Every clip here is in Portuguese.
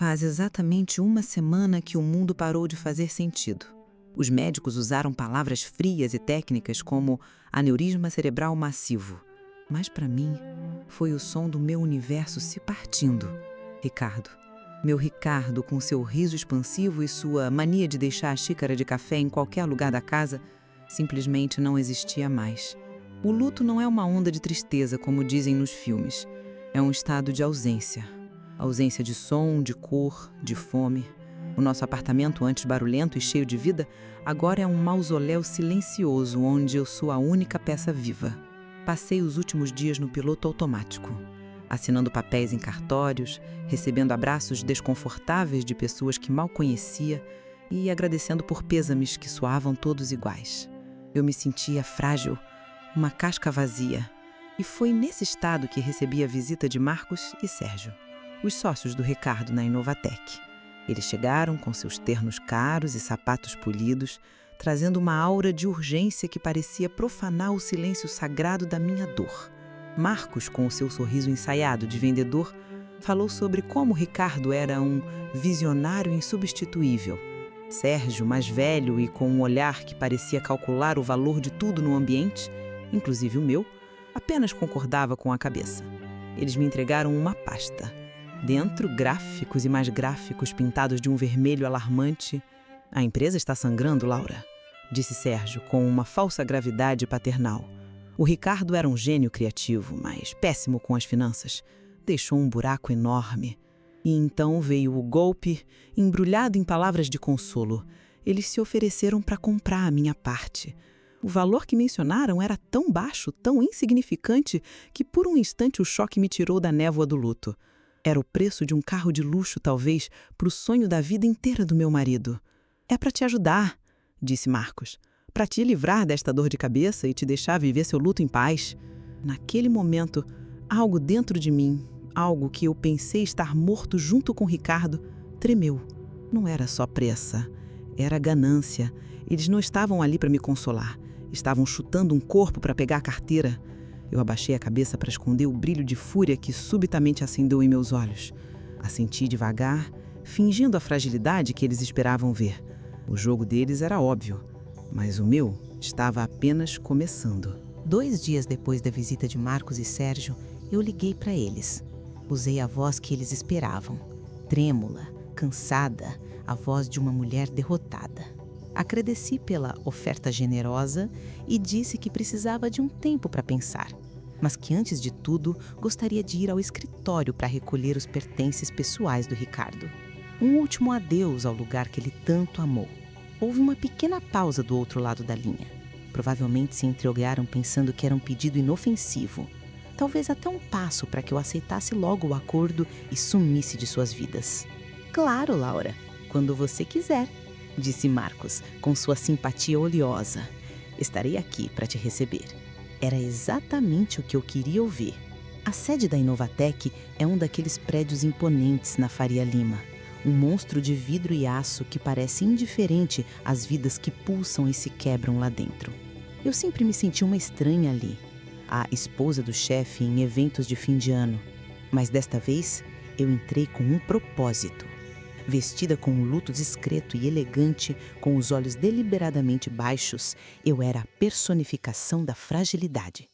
Faz exatamente uma semana que o mundo parou de fazer sentido. Os médicos usaram palavras frias e técnicas como aneurisma cerebral massivo. Mas para mim, foi o som do meu universo se partindo. Ricardo. Meu Ricardo, com seu riso expansivo e sua mania de deixar a xícara de café em qualquer lugar da casa, simplesmente não existia mais. O luto não é uma onda de tristeza, como dizem nos filmes. É um estado de ausência. Ausência de som, de cor, de fome. O nosso apartamento, antes barulhento e cheio de vida, agora é um mausoléu silencioso onde eu sou a única peça viva. Passei os últimos dias no piloto automático, assinando papéis em cartórios, recebendo abraços desconfortáveis de pessoas que mal conhecia e agradecendo por pêsames que soavam todos iguais. Eu me sentia frágil, uma casca vazia, e foi nesse estado que recebi a visita de Marcos e Sérgio, os sócios do Ricardo na Inovatec. Eles chegaram com seus ternos caros e sapatos polidos, trazendo uma aura de urgência que parecia profanar o silêncio sagrado da minha dor. Marcos, com o seu sorriso ensaiado de vendedor, falou sobre como Ricardo era um visionário insubstituível. Sérgio, mais velho e com um olhar que parecia calcular o valor de tudo no ambiente, inclusive o meu, apenas concordava com a cabeça. Eles me entregaram uma pasta. Dentro, gráficos e mais gráficos pintados de um vermelho alarmante. A empresa está sangrando, Laura, disse Sérgio, com uma falsa gravidade paternal. O Ricardo era um gênio criativo, mas péssimo com as finanças. Deixou um buraco enorme. E então veio o golpe, embrulhado em palavras de consolo. Eles se ofereceram para comprar a minha parte. O valor que mencionaram era tão baixo, tão insignificante, que por um instante o choque me tirou da névoa do luto. Era o preço de um carro de luxo, talvez, para o sonho da vida inteira do meu marido. É para te ajudar, disse Marcos. Para te livrar desta dor de cabeça e te deixar viver seu luto em paz. Naquele momento, algo dentro de mim, algo que eu pensei estar morto junto com Ricardo, tremeu. Não era só pressa, era ganância. Eles não estavam ali para me consolar. Estavam chutando um corpo para pegar a carteira. Eu abaixei a cabeça para esconder o brilho de fúria que subitamente acendeu em meus olhos. Assenti devagar, fingindo a fragilidade que eles esperavam ver. O jogo deles era óbvio, mas o meu estava apenas começando. 2 dias depois da visita de Marcos e Sérgio, eu liguei para eles. Usei a voz que eles esperavam. Trêmula, cansada, a voz de uma mulher derrotada. Agradeci pela oferta generosa e disse que precisava de um tempo para pensar, mas que antes de tudo gostaria de ir ao escritório para recolher os pertences pessoais do Ricardo. Um último adeus ao lugar que ele tanto amou. Houve uma pequena pausa do outro lado da linha. Provavelmente se interrogaram pensando que era um pedido inofensivo. Talvez até um passo para que eu aceitasse logo o acordo e sumisse de suas vidas. Claro, Laura, quando você quiser, disse Marcos, com sua simpatia oleosa. Estarei aqui para te receber. Era exatamente o que eu queria ouvir. A sede da Inovatec é um daqueles prédios imponentes na Faria Lima. Um monstro de vidro e aço que parece indiferente às vidas que pulsam e se quebram lá dentro. Eu sempre me senti uma estranha ali, a esposa do chefe em eventos de fim de ano. Mas desta vez, eu entrei com um propósito. Vestida com um luto discreto e elegante, com os olhos deliberadamente baixos, eu era a personificação da fragilidade.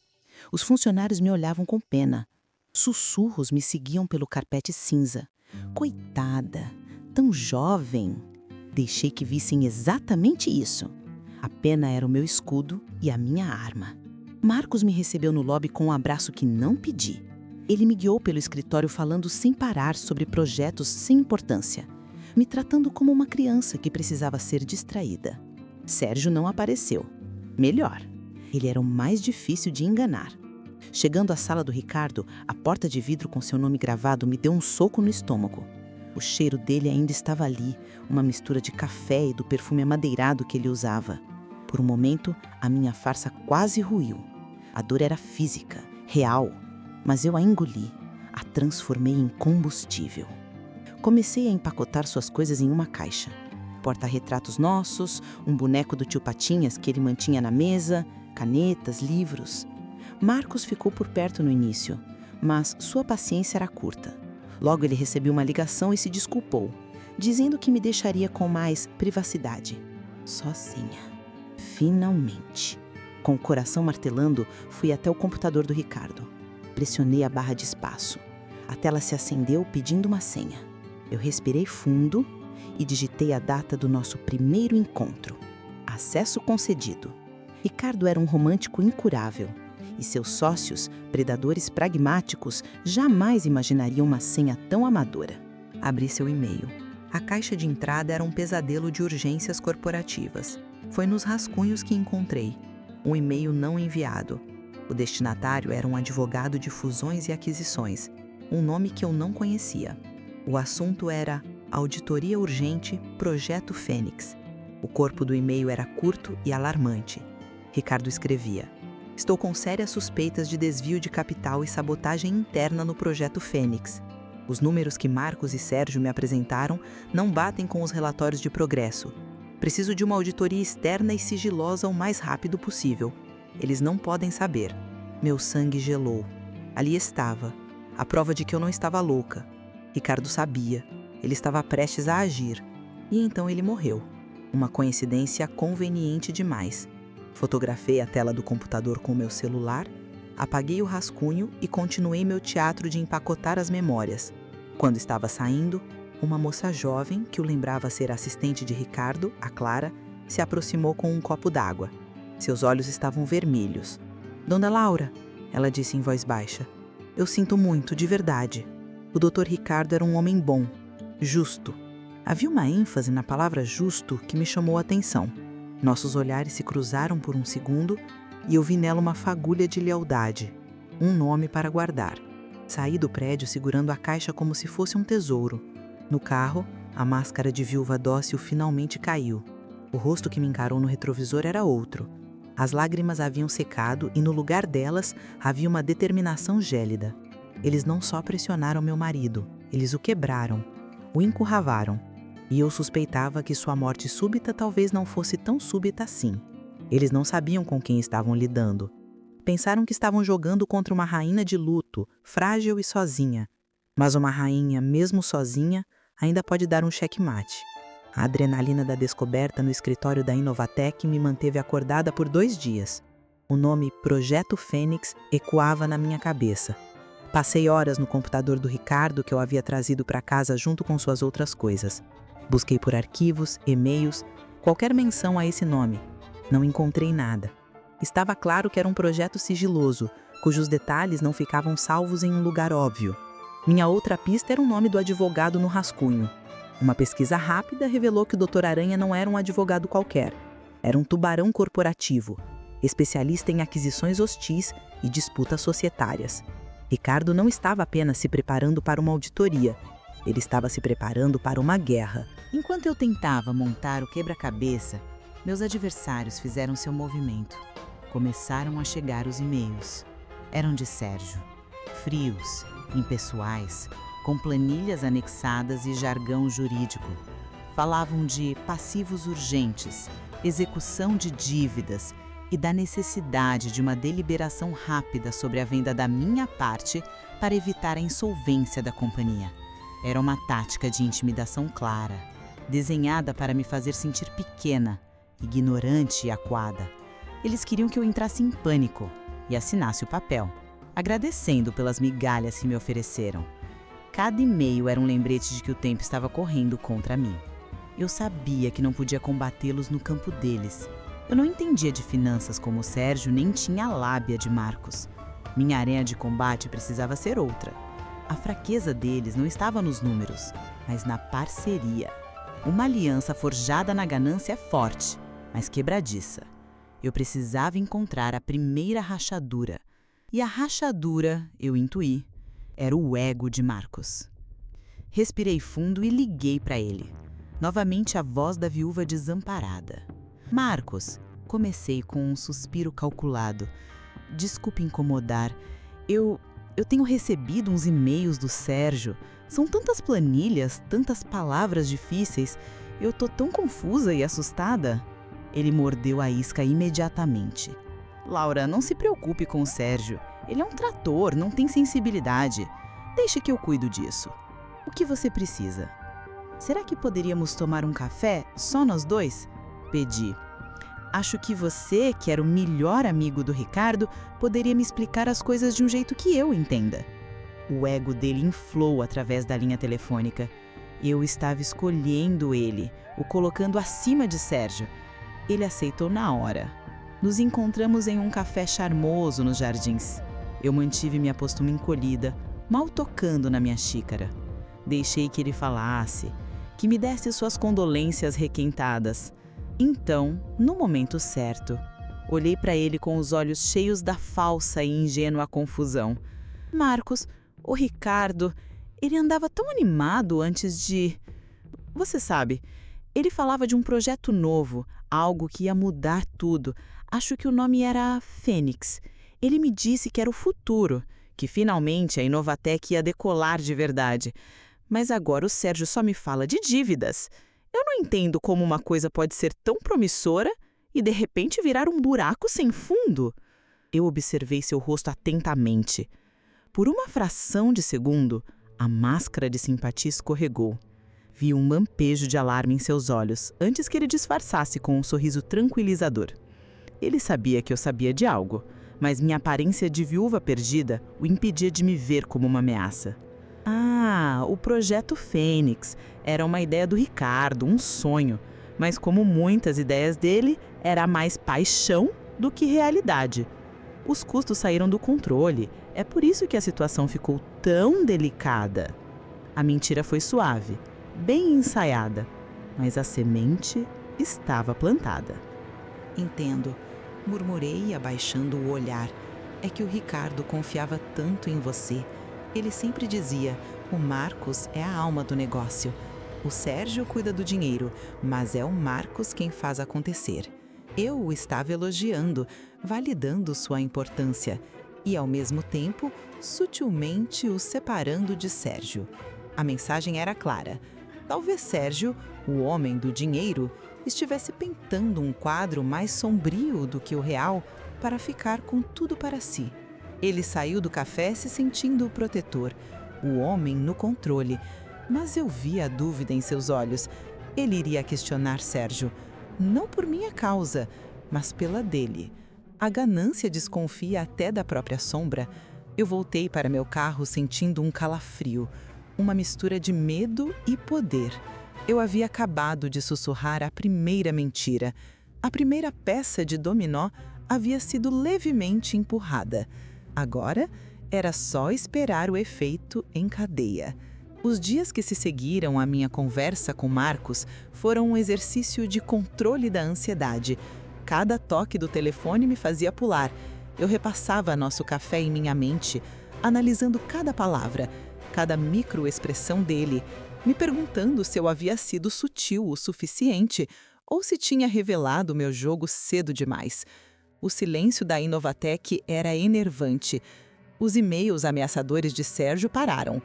Os funcionários me olhavam com pena. Sussurros me seguiam pelo carpete cinza. Coitada, tão jovem. Deixei que vissem exatamente isso. A pena era o meu escudo e a minha arma. Marcos me recebeu no lobby com um abraço que não pedi. Ele me guiou pelo escritório falando sem parar sobre projetos sem importância, me tratando como uma criança que precisava ser distraída. Sérgio não apareceu. Melhor, ele era o mais difícil de enganar. Chegando à sala do Ricardo, a porta de vidro com seu nome gravado me deu um soco no estômago. O cheiro dele ainda estava ali, uma mistura de café e do perfume amadeirado que ele usava. Por um momento, a minha farsa quase ruiu. A dor era física, real, mas eu a engoli, a transformei em combustível. Comecei a empacotar suas coisas em uma caixa. Porta-retratos nossos, um boneco do tio Patinhas que ele mantinha na mesa, canetas, livros. Marcos ficou por perto no início, mas sua paciência era curta. Logo ele recebeu uma ligação e se desculpou, dizendo que me deixaria com mais privacidade. Sozinha. Finalmente. Com o coração martelando, fui até o computador do Ricardo. Pressionei a barra de espaço. A tela se acendeu pedindo uma senha. Eu respirei fundo e digitei a data do nosso primeiro encontro. Acesso concedido. Ricardo era um romântico incurável. E seus sócios, predadores pragmáticos, jamais imaginariam uma senha tão amadora. Abri seu e-mail. A caixa de entrada era um pesadelo de urgências corporativas. Foi nos rascunhos que encontrei. Um e-mail não enviado. O destinatário era um advogado de fusões e aquisições, um nome que eu não conhecia. O assunto era Auditoria Urgente Projeto Fênix. O corpo do e-mail era curto e alarmante. Ricardo escrevia: Estou com sérias suspeitas de desvio de capital e sabotagem interna no Projeto Fênix. Os números que Marcos e Sérgio me apresentaram não batem com os relatórios de progresso. Preciso de uma auditoria externa e sigilosa o mais rápido possível. Eles não podem saber. Meu sangue gelou. Ali estava, a prova de que eu não estava louca. Ricardo sabia. Ele estava prestes a agir. E então ele morreu. Uma coincidência conveniente demais. Fotografei a tela do computador com meu celular, apaguei o rascunho e continuei meu teatro de empacotar as memórias. Quando estava saindo, uma moça jovem, que o lembrava ser assistente de Ricardo, a Clara, se aproximou com um copo d'água. Seus olhos estavam vermelhos. Dona Laura, ela disse em voz baixa, eu sinto muito, de verdade. O Dr. Ricardo era um homem bom, justo. Havia uma ênfase na palavra justo que me chamou a atenção. Nossos olhares se cruzaram por um segundo e eu vi nela uma fagulha de lealdade, um nome para guardar. Saí do prédio segurando a caixa como se fosse um tesouro. No carro, a máscara de viúva dócil finalmente caiu. O rosto que me encarou no retrovisor era outro. As lágrimas haviam secado e no lugar delas havia uma determinação gélida. Eles não só pressionaram meu marido, eles o quebraram, o encurravaram. E eu suspeitava que sua morte súbita talvez não fosse tão súbita assim. Eles não sabiam com quem estavam lidando. Pensaram que estavam jogando contra uma rainha de luto, frágil e sozinha. Mas uma rainha, mesmo sozinha, ainda pode dar um checkmate. A adrenalina da descoberta no escritório da Inovatec me manteve acordada por 2 dias. O nome Projeto Fênix ecoava na minha cabeça. Passei horas no computador do Ricardo que eu havia trazido para casa junto com suas outras coisas. Busquei por arquivos, e-mails, qualquer menção a esse nome. Não encontrei nada. Estava claro que era um projeto sigiloso, cujos detalhes não ficavam salvos em um lugar óbvio. Minha outra pista era o nome do advogado no rascunho. Uma pesquisa rápida revelou que o Dr. Aranha não era um advogado qualquer. Era um tubarão corporativo, especialista em aquisições hostis e disputas societárias. Ricardo não estava apenas se preparando para uma auditoria. Ele estava se preparando para uma guerra. Enquanto eu tentava montar o quebra-cabeça, meus adversários fizeram seu movimento. Começaram a chegar os e-mails. Eram de Sérgio. Frios, impessoais, com planilhas anexadas e jargão jurídico. Falavam de passivos urgentes, execução de dívidas e da necessidade de uma deliberação rápida sobre a venda da minha parte para evitar a insolvência da companhia. Era uma tática de intimidação clara, desenhada para me fazer sentir pequena, ignorante e acuada. Eles queriam que eu entrasse em pânico e assinasse o papel, agradecendo pelas migalhas que me ofereceram. Cada e-mail era um lembrete de que o tempo estava correndo contra mim. Eu sabia que não podia combatê-los no campo deles. Eu não entendia de finanças como o Sérgio, nem tinha a lábia de Marcos. Minha arena de combate precisava ser outra. A fraqueza deles não estava nos números, mas na parceria. Uma aliança forjada na ganância é forte, mas quebradiça. Eu precisava encontrar a primeira rachadura. E a rachadura, eu intuí, era o ego de Marcos. Respirei fundo e liguei para ele. Novamente a voz da viúva desamparada. Marcos, comecei com um suspiro calculado. Desculpe incomodar. Eu tenho recebido uns e-mails do Sérgio. São tantas planilhas, tantas palavras difíceis. Eu tô tão confusa e assustada. Ele mordeu a isca imediatamente. Laura, não se preocupe com o Sérgio. Ele é um trator, não tem sensibilidade. Deixe que eu cuido disso. O que você precisa? Será que poderíamos tomar um café, só nós dois? Pedi. Acho que você, que era o melhor amigo do Ricardo, poderia me explicar as coisas de um jeito que eu entenda. O ego dele inflou através da linha telefônica. Eu estava escolhendo ele, o colocando acima de Sérgio. Ele aceitou na hora. Nos encontramos em um café charmoso nos jardins. Eu mantive minha postura encolhida, mal tocando na minha xícara. Deixei que ele falasse, que me desse suas condolências requentadas. Então, no momento certo, olhei para ele com os olhos cheios da falsa e ingênua confusão. Marcos, o Ricardo, ele andava tão animado antes de... Você sabe, ele falava de um projeto novo, algo que ia mudar tudo. Acho que o nome era Fênix. Ele me disse que era o futuro, que finalmente a Inovatec ia decolar de verdade. Mas agora o Sérgio só me fala de dívidas. Eu não entendo como uma coisa pode ser tão promissora e de repente virar um buraco sem fundo. Eu observei seu rosto atentamente. Por uma fração de segundo, a máscara de simpatia escorregou. Vi um lampejo de alarme em seus olhos, antes que ele disfarçasse com um sorriso tranquilizador. Ele sabia que eu sabia de algo, mas minha aparência de viúva perdida o impedia de me ver como uma ameaça. Ah, o projeto Fênix. Era uma ideia do Ricardo, um sonho. Mas como muitas ideias dele, era mais paixão do que realidade. Os custos saíram do controle. É por isso que a situação ficou tão delicada. A mentira foi suave, bem ensaiada, mas a semente estava plantada. Entendo, murmurei abaixando o olhar. É que o Ricardo confiava tanto em você. Ele sempre dizia, o Marcos é a alma do negócio. O Sérgio cuida do dinheiro, mas é o Marcos quem faz acontecer. Eu o estava elogiando, validando sua importância e, ao mesmo tempo, sutilmente o separando de Sérgio. A mensagem era clara. Talvez Sérgio, o homem do dinheiro, estivesse pintando um quadro mais sombrio do que o real para ficar com tudo para si. Ele saiu do café se sentindo o protetor, o homem no controle, mas eu vi a dúvida em seus olhos. Ele iria questionar Sérgio, não por minha causa, mas pela dele. A ganância desconfia até da própria sombra. Eu voltei para meu carro sentindo um calafrio, uma mistura de medo e poder. Eu havia acabado de sussurrar a primeira mentira. A primeira peça de dominó havia sido levemente empurrada. Agora, era só esperar o efeito em cadeia. Os dias que se seguiram à minha conversa com Marcos foram um exercício de controle da ansiedade. Cada toque do telefone me fazia pular. Eu repassava nosso café em minha mente, analisando cada palavra, cada microexpressão dele, me perguntando se eu havia sido sutil o suficiente ou se tinha revelado meu jogo cedo demais. O silêncio da Inovatec era enervante. Os e-mails ameaçadores de Sérgio pararam.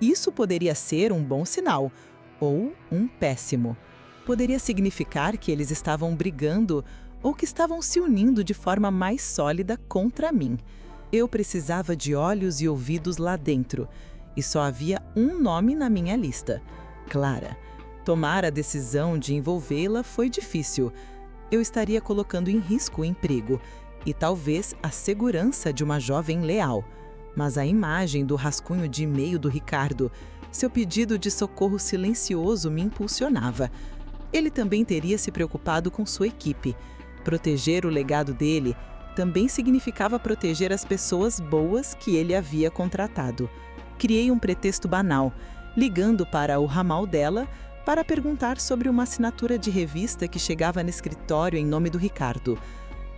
Isso poderia ser um bom sinal, ou um péssimo. Poderia significar que eles estavam brigando ou que estavam se unindo de forma mais sólida contra mim. Eu precisava de olhos e ouvidos lá dentro, e só havia um nome na minha lista: Clara. Tomar a decisão de envolvê-la foi difícil. Eu estaria colocando em risco o emprego e talvez a segurança de uma jovem leal. Mas a imagem do rascunho de e-mail do Ricardo, seu pedido de socorro silencioso me impulsionava. Ele também teria se preocupado com sua equipe. Proteger o legado dele também significava proteger as pessoas boas que ele havia contratado. Criei um pretexto banal, ligando para o ramal dela para perguntar sobre uma assinatura de revista que chegava no escritório em nome do Ricardo.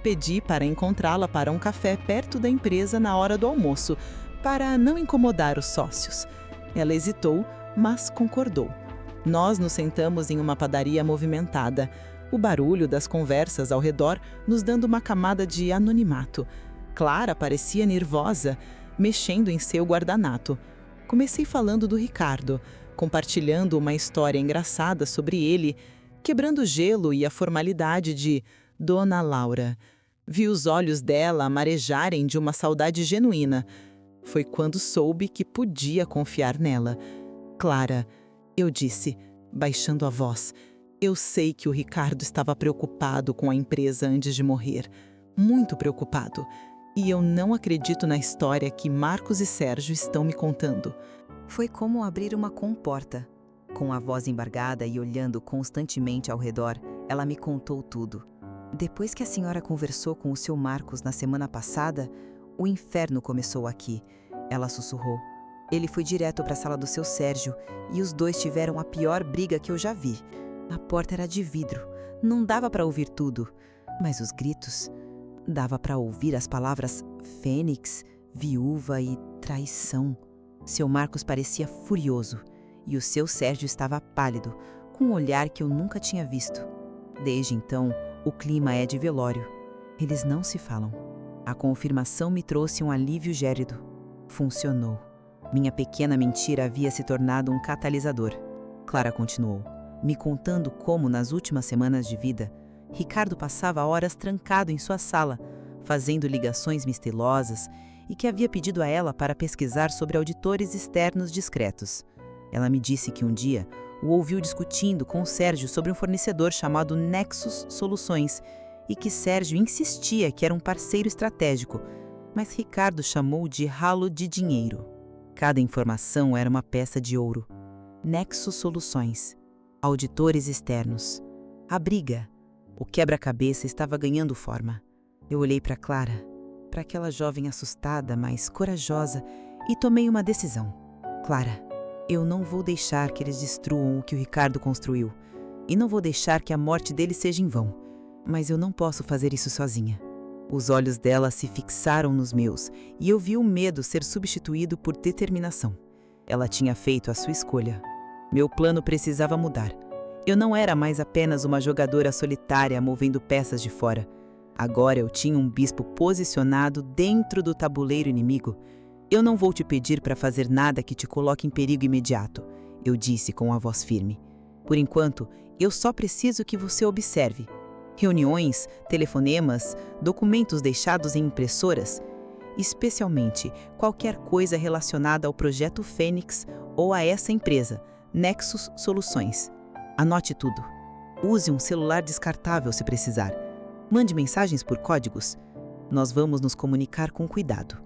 Pedi para encontrá-la para um café perto da empresa na hora do almoço, para não incomodar os sócios. Ela hesitou, mas concordou. Nós nos sentamos em uma padaria movimentada, o barulho das conversas ao redor nos dando uma camada de anonimato. Clara parecia nervosa, mexendo em seu guardanapo. Comecei falando do Ricardo, compartilhando uma história engraçada sobre ele, quebrando o gelo e a formalidade de Dona Laura. Vi os olhos dela marejarem de uma saudade genuína. Foi quando soube que podia confiar nela. Clara, eu disse, baixando a voz, eu sei que o Ricardo estava preocupado com a empresa antes de morrer. Muito preocupado. E eu não acredito na história que Marcos e Sérgio estão me contando. Foi como abrir uma comporta. Com a voz embargada e olhando constantemente ao redor, ela me contou tudo. Depois que a senhora conversou com o seu Marcos na semana passada, o inferno começou aqui. Ela sussurrou. Ele foi direto para a sala do seu Sérgio e os dois tiveram a pior briga que eu já vi. A porta era de vidro, não dava para ouvir tudo, mas os gritos... Dava para ouvir as palavras fênix, viúva e traição. Seu Marcos parecia furioso e o seu Sérgio estava pálido, com um olhar que eu nunca tinha visto. Desde então, o clima é de velório. Eles não se falam. A confirmação me trouxe um alívio gélido. Funcionou. Minha pequena mentira havia se tornado um catalisador. Clara continuou, me contando como, nas últimas semanas de vida, Ricardo passava horas trancado em sua sala, fazendo ligações misteriosas e que havia pedido a ela para pesquisar sobre auditores externos discretos. Ela me disse que um dia o ouviu discutindo com o Sérgio sobre um fornecedor chamado Nexus Soluções e que Sérgio insistia que era um parceiro estratégico, mas Ricardo chamou de ralo de dinheiro. Cada informação era uma peça de ouro. Nexus Soluções, auditores externos, a briga. O quebra-cabeça estava ganhando forma. Eu olhei para Clara, para aquela jovem assustada, mas corajosa, e tomei uma decisão. Clara, eu não vou deixar que eles destruam o que o Ricardo construiu. E não vou deixar que a morte dele seja em vão. Mas eu não posso fazer isso sozinha. Os olhos dela se fixaram nos meus, e eu vi o medo ser substituído por determinação. Ela tinha feito a sua escolha. Meu plano precisava mudar. Eu não era mais apenas uma jogadora solitária movendo peças de fora. Agora eu tinha um bispo posicionado dentro do tabuleiro inimigo. Eu não vou te pedir para fazer nada que te coloque em perigo imediato, eu disse com a voz firme. Por enquanto, eu só preciso que você observe. Reuniões, telefonemas, documentos deixados em impressoras, especialmente qualquer coisa relacionada ao projeto Fênix ou a essa empresa, Nexus Soluções. Anote tudo. Use um celular descartável se precisar. Mande mensagens por códigos. Nós vamos nos comunicar com cuidado.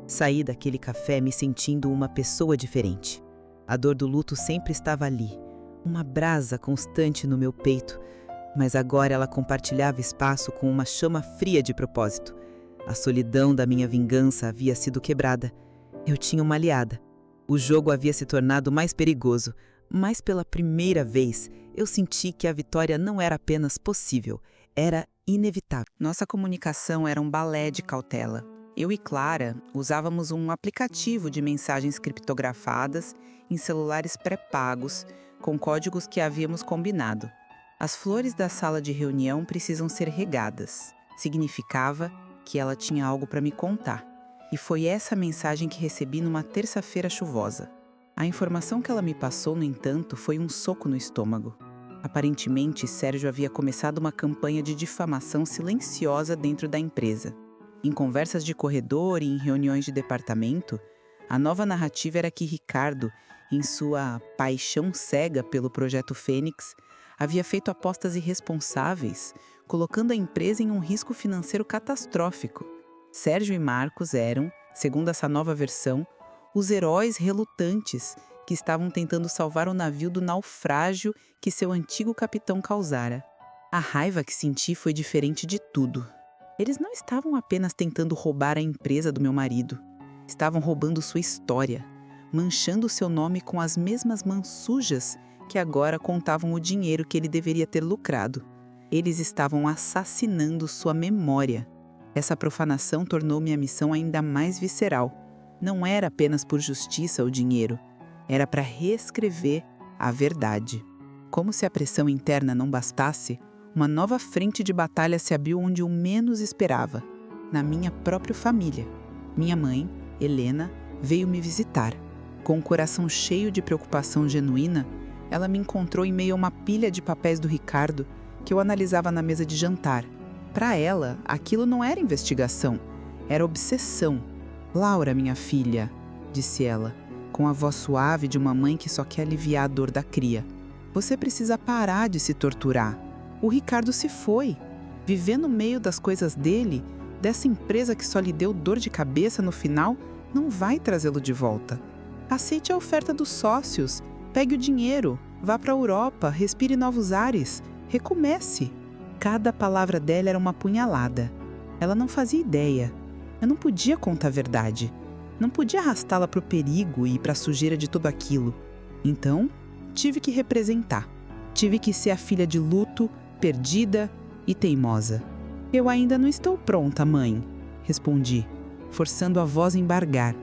Saí daquele café me sentindo uma pessoa diferente. A dor do luto sempre estava ali, uma brasa constante no meu peito, mas agora ela compartilhava espaço com uma chama fria de propósito. A solidão da minha vingança havia sido quebrada. Eu tinha uma aliada. O jogo havia se tornado mais perigoso, mas pela primeira vez eu senti que a vitória não era apenas possível, era inevitável. Nossa comunicação era um balé de cautela. Eu e Clara usávamos um aplicativo de mensagens criptografadas em celulares pré-pagos, com códigos que havíamos combinado. As flores da sala de reunião precisam ser regadas. Significava que ela tinha algo para me contar. E foi essa mensagem que recebi numa terça-feira chuvosa. A informação que ela me passou, no entanto, foi um soco no estômago. Aparentemente, Sérgio havia começado uma campanha de difamação silenciosa dentro da empresa. Em conversas de corredor e em reuniões de departamento, a nova narrativa era que Ricardo, em sua paixão cega pelo projeto Fênix, havia feito apostas irresponsáveis, colocando a empresa em um risco financeiro catastrófico. Sérgio e Marcos eram, segundo essa nova versão, os heróis relutantes que estavam tentando salvar o navio do naufrágio que seu antigo capitão causara. A raiva que senti foi diferente de tudo. Eles não estavam apenas tentando roubar a empresa do meu marido. Estavam roubando sua história, manchando seu nome com as mesmas mãos sujas que agora contavam o dinheiro que ele deveria ter lucrado. Eles estavam assassinando sua memória. Essa profanação tornou minha missão ainda mais visceral. Não era apenas por justiça ou dinheiro, era para reescrever a verdade. Como se a pressão interna não bastasse, uma nova frente de batalha se abriu onde eu menos esperava, na minha própria família. Minha mãe, Helena, veio me visitar. Com o coração cheio de preocupação genuína, ela me encontrou em meio a uma pilha de papéis do Ricardo que eu analisava na mesa de jantar. Para ela, aquilo não era investigação, era obsessão. "Laura, minha filha", disse ela, com a voz suave de uma mãe que só quer aliviar a dor da cria. Você precisa parar de se torturar. O Ricardo se foi. Viver no meio das coisas dele, dessa empresa que só lhe deu dor de cabeça no final, não vai trazê-lo de volta. Aceite a oferta dos sócios. Pegue o dinheiro. Vá para a Europa. Respire novos ares. Recomece. Cada palavra dela era uma punhalada. Ela não fazia ideia. Eu não podia contar a verdade. Não podia arrastá-la para o perigo e para a sujeira de tudo aquilo. Então, tive que representar. Tive que ser a filha de luto, perdida e teimosa. Eu ainda não estou pronta, mãe, respondi, forçando a voz a embargar.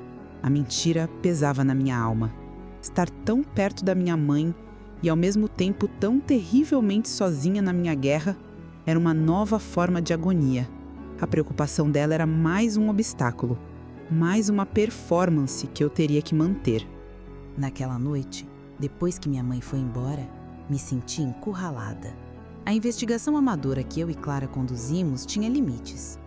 A mentira pesava na minha alma. Estar tão perto da minha mãe e ao mesmo tempo tão terrivelmente sozinha na minha guerra era uma nova forma de agonia. A preocupação dela era mais um obstáculo, mais uma performance que eu teria que manter. Naquela noite, depois que minha mãe foi embora, me senti encurralada. A investigação amadora que eu e Clara conduzimos tinha limites.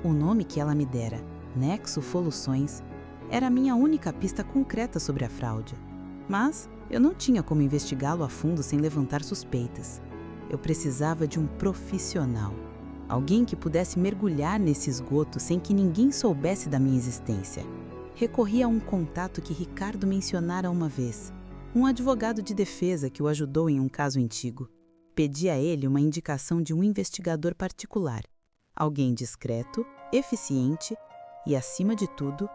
O nome que ela me dera, Nexo Soluções, era a minha única pista concreta sobre a fraude. Mas eu não tinha como investigá-lo a fundo sem levantar suspeitas. Eu precisava de um profissional. Alguém que pudesse mergulhar nesse esgoto sem que ninguém soubesse da minha existência. Recorri a um contato que Ricardo mencionara uma vez, um advogado de defesa que o ajudou em um caso antigo. Pedi a ele uma indicação de um investigador particular, alguém discreto, eficiente e, acima de tudo,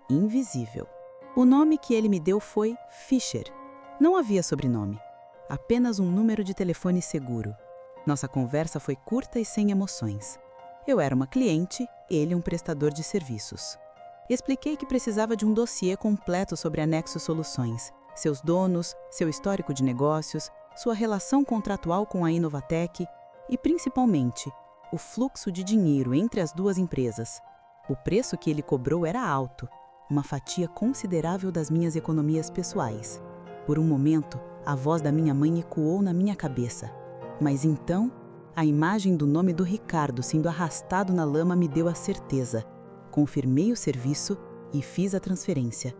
invisível. O nome que ele me deu foi Fischer. Não havia sobrenome, apenas um número de telefone seguro. Nossa conversa foi curta e sem emoções. Eu era uma cliente, ele um prestador de serviços. Expliquei que precisava de um dossiê completo sobre a Nexo Soluções, seus donos, seu histórico de negócios, sua relação contratual com a Inovatec e, principalmente, o fluxo de dinheiro entre as duas empresas. O preço que ele cobrou era alto, uma fatia considerável das minhas economias pessoais. Por um momento, a voz da minha mãe ecoou na minha cabeça. Mas então, a imagem do nome do Ricardo sendo arrastado na lama me deu a certeza. Confirmei o serviço e fiz a transferência.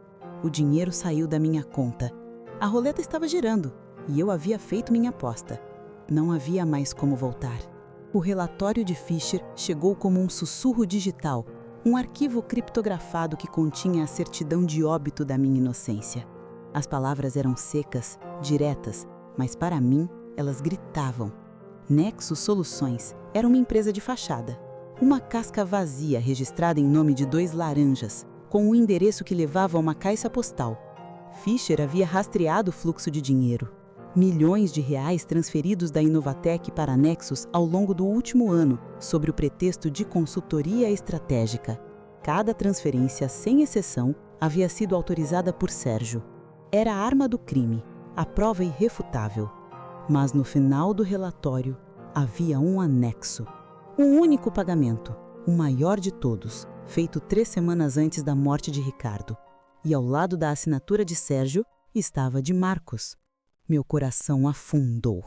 O dinheiro saiu da minha conta. A roleta estava girando e eu havia feito minha aposta. Não havia mais como voltar. O relatório de Fischer chegou como um sussurro digital, um arquivo criptografado que continha a certidão de óbito da minha inocência. As palavras eram secas, diretas, mas para mim, elas gritavam. Nexo Soluções era uma empresa de fachada. Uma casca vazia registrada em nome de 2 laranjas, com um endereço que levava a uma caixa postal. Fischer havia rastreado o fluxo de dinheiro. Milhões de reais transferidos da Inovatec para a Nexus ao longo do último ano, sob o pretexto de consultoria estratégica. Cada transferência, sem exceção, havia sido autorizada por Sérgio. Era a arma do crime, a prova irrefutável. Mas no final do relatório havia um anexo. Um único pagamento, o maior de todos, feito 3 semanas antes da morte de Ricardo. E ao lado da assinatura de Sérgio estava de Marcos. Meu coração afundou.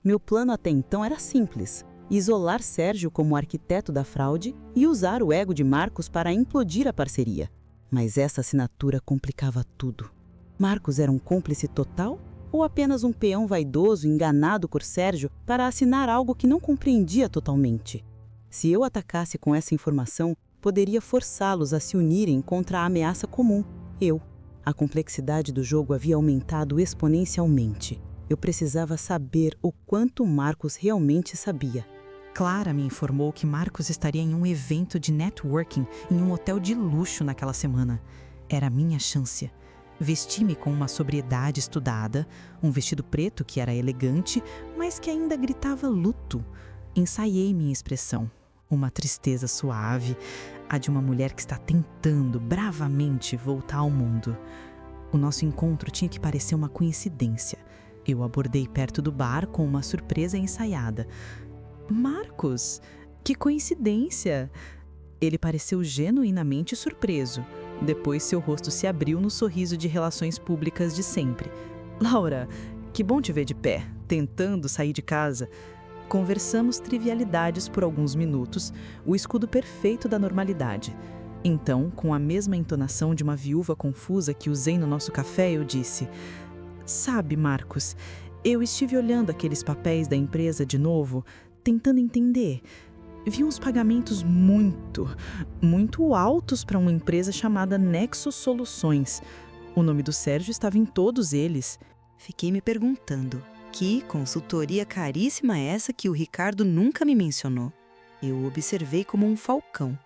Meu plano até então era simples: isolar Sérgio como arquiteto da fraude e usar o ego de Marcos para implodir a parceria. Mas essa assinatura complicava tudo. Marcos era um cúmplice total? Ou apenas um peão vaidoso enganado por Sérgio para assinar algo que não compreendia totalmente? Se eu atacasse com essa informação, poderia forçá-los a se unirem contra a ameaça comum, eu. A complexidade do jogo havia aumentado exponencialmente. Eu precisava saber o quanto Marcos realmente sabia. Clara me informou que Marcos estaria em um evento de networking em um hotel de luxo naquela semana. Era a minha chance. Vesti-me com uma sobriedade estudada, um vestido preto que era elegante, mas que ainda gritava luto. Ensaiei minha expressão, uma tristeza suave, a de uma mulher que está tentando bravamente voltar ao mundo. O nosso encontro tinha que parecer uma coincidência. Eu o abordei perto do bar com uma surpresa ensaiada. Marcos, que coincidência! Ele pareceu genuinamente surpreso. Depois seu rosto se abriu no sorriso de relações públicas de sempre. Laura, que bom te ver de pé, tentando sair de casa. Conversamos trivialidades por alguns minutos, o escudo perfeito da normalidade. Então, com a mesma entonação de uma viúva confusa que usei no nosso café, eu disse: Sabe, Marcos, eu estive olhando aqueles papéis da empresa de novo, tentando entender. Vi uns pagamentos muito altos para uma empresa chamada Nexus Soluções. O nome do Sérgio estava em todos eles. Fiquei me perguntando, que consultoria caríssima é essa que o Ricardo nunca me mencionou? Eu o observei como um falcão.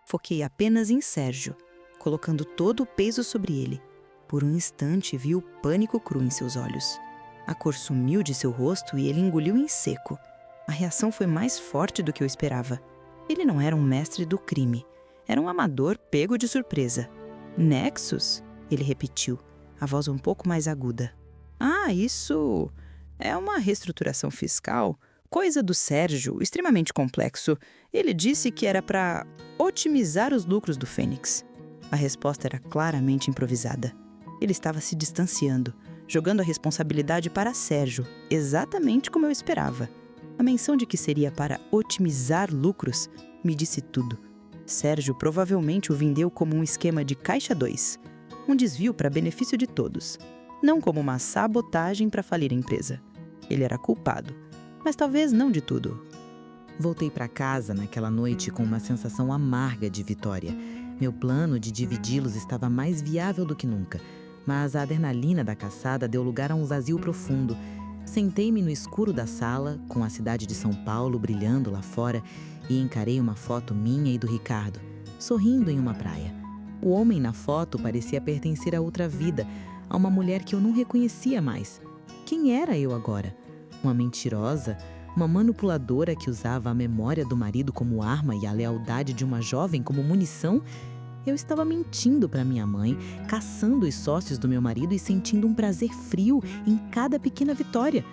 Foquei apenas em Sérgio, colocando todo o peso sobre ele. Por um instante vi o pânico cru em seus olhos. A cor sumiu de seu rosto e ele engoliu em seco. A reação foi mais forte do que eu esperava. Ele não era um mestre do crime. Era um amador pego de surpresa. Nexus? Ele repetiu, a voz um pouco mais aguda. Ah, isso é uma reestruturação fiscal? Coisa do Sérgio, extremamente complexo. Ele disse que era para otimizar os lucros do Fênix. A resposta era claramente improvisada. Ele estava se distanciando, jogando a responsabilidade para Sérgio, exatamente como eu esperava. A menção de que seria para otimizar lucros me disse tudo. Sérgio provavelmente o vendeu como um esquema de caixa 2, um desvio para benefício de todos, não como uma sabotagem para falir a empresa. Ele era culpado, mas talvez não de tudo. Voltei para casa naquela noite com uma sensação amarga de vitória. Meu plano de dividi-los estava mais viável do que nunca, mas a adrenalina da caçada deu lugar a um vazio profundo. Sentei-me no escuro da sala, com a cidade de São Paulo brilhando lá fora, e encarei uma foto minha e do Ricardo, sorrindo em uma praia. O homem na foto parecia pertencer a outra vida, a uma mulher que eu não reconhecia mais. Quem era eu agora? Uma mentirosa? Uma manipuladora que usava a memória do marido como arma e a lealdade de uma jovem como munição? Eu estava mentindo para minha mãe, caçando os sócios do meu marido e sentindo um prazer frio em cada pequena vitória.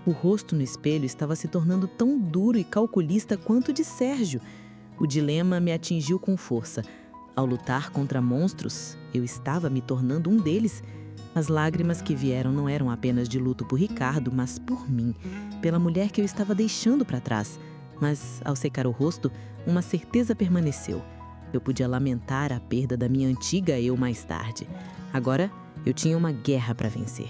O rosto no espelho estava se tornando tão duro e calculista quanto o de Sérgio. O dilema me atingiu com força. Ao lutar contra monstros, eu estava me tornando um deles. As lágrimas que vieram não eram apenas de luto por Ricardo, mas por mim, pela mulher que eu estava deixando para trás. Mas, ao secar o rosto, uma certeza permaneceu. Eu podia lamentar a perda da minha antiga eu mais tarde. Agora, eu tinha uma guerra para vencer.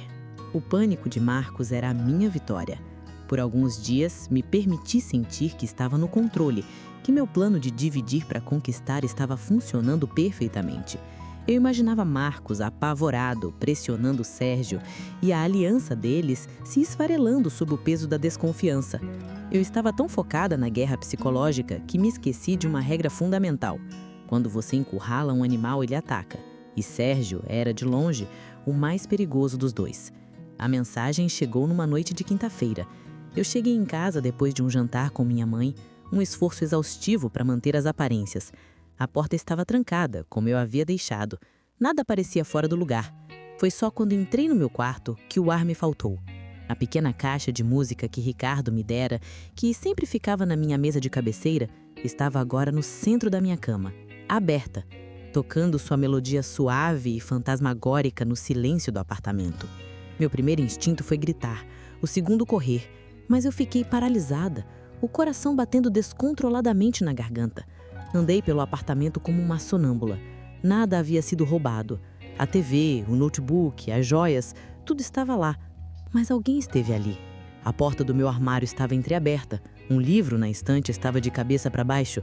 O pânico de Marcos era a minha vitória. Por alguns dias, me permiti sentir que estava no controle, que meu plano de dividir para conquistar estava funcionando perfeitamente. Eu imaginava Marcos apavorado, pressionando Sérgio, e a aliança deles se esfarelando sob o peso da desconfiança. Eu estava tão focada na guerra psicológica que me esqueci de uma regra fundamental. Quando você encurrala um animal, ele ataca. E Sérgio era, de longe, o mais perigoso dos dois. A mensagem chegou numa noite de quinta-feira. Eu cheguei em casa depois de um jantar com minha mãe, um esforço exaustivo para manter as aparências. A porta estava trancada, como eu havia deixado. Nada parecia fora do lugar. Foi só quando entrei no meu quarto que o ar me faltou. A pequena caixa de música que Ricardo me dera, que sempre ficava na minha mesa de cabeceira, estava agora no centro da minha cama, aberta, tocando sua melodia suave e fantasmagórica no silêncio do apartamento. Meu primeiro instinto foi gritar, o segundo correr, mas eu fiquei paralisada, o coração batendo descontroladamente na garganta. Andei pelo apartamento como uma sonâmbula. Nada havia sido roubado. A TV, o notebook, as joias, tudo estava lá. Mas alguém esteve ali. A porta do meu armário estava entreaberta. Um livro na estante estava de cabeça para baixo.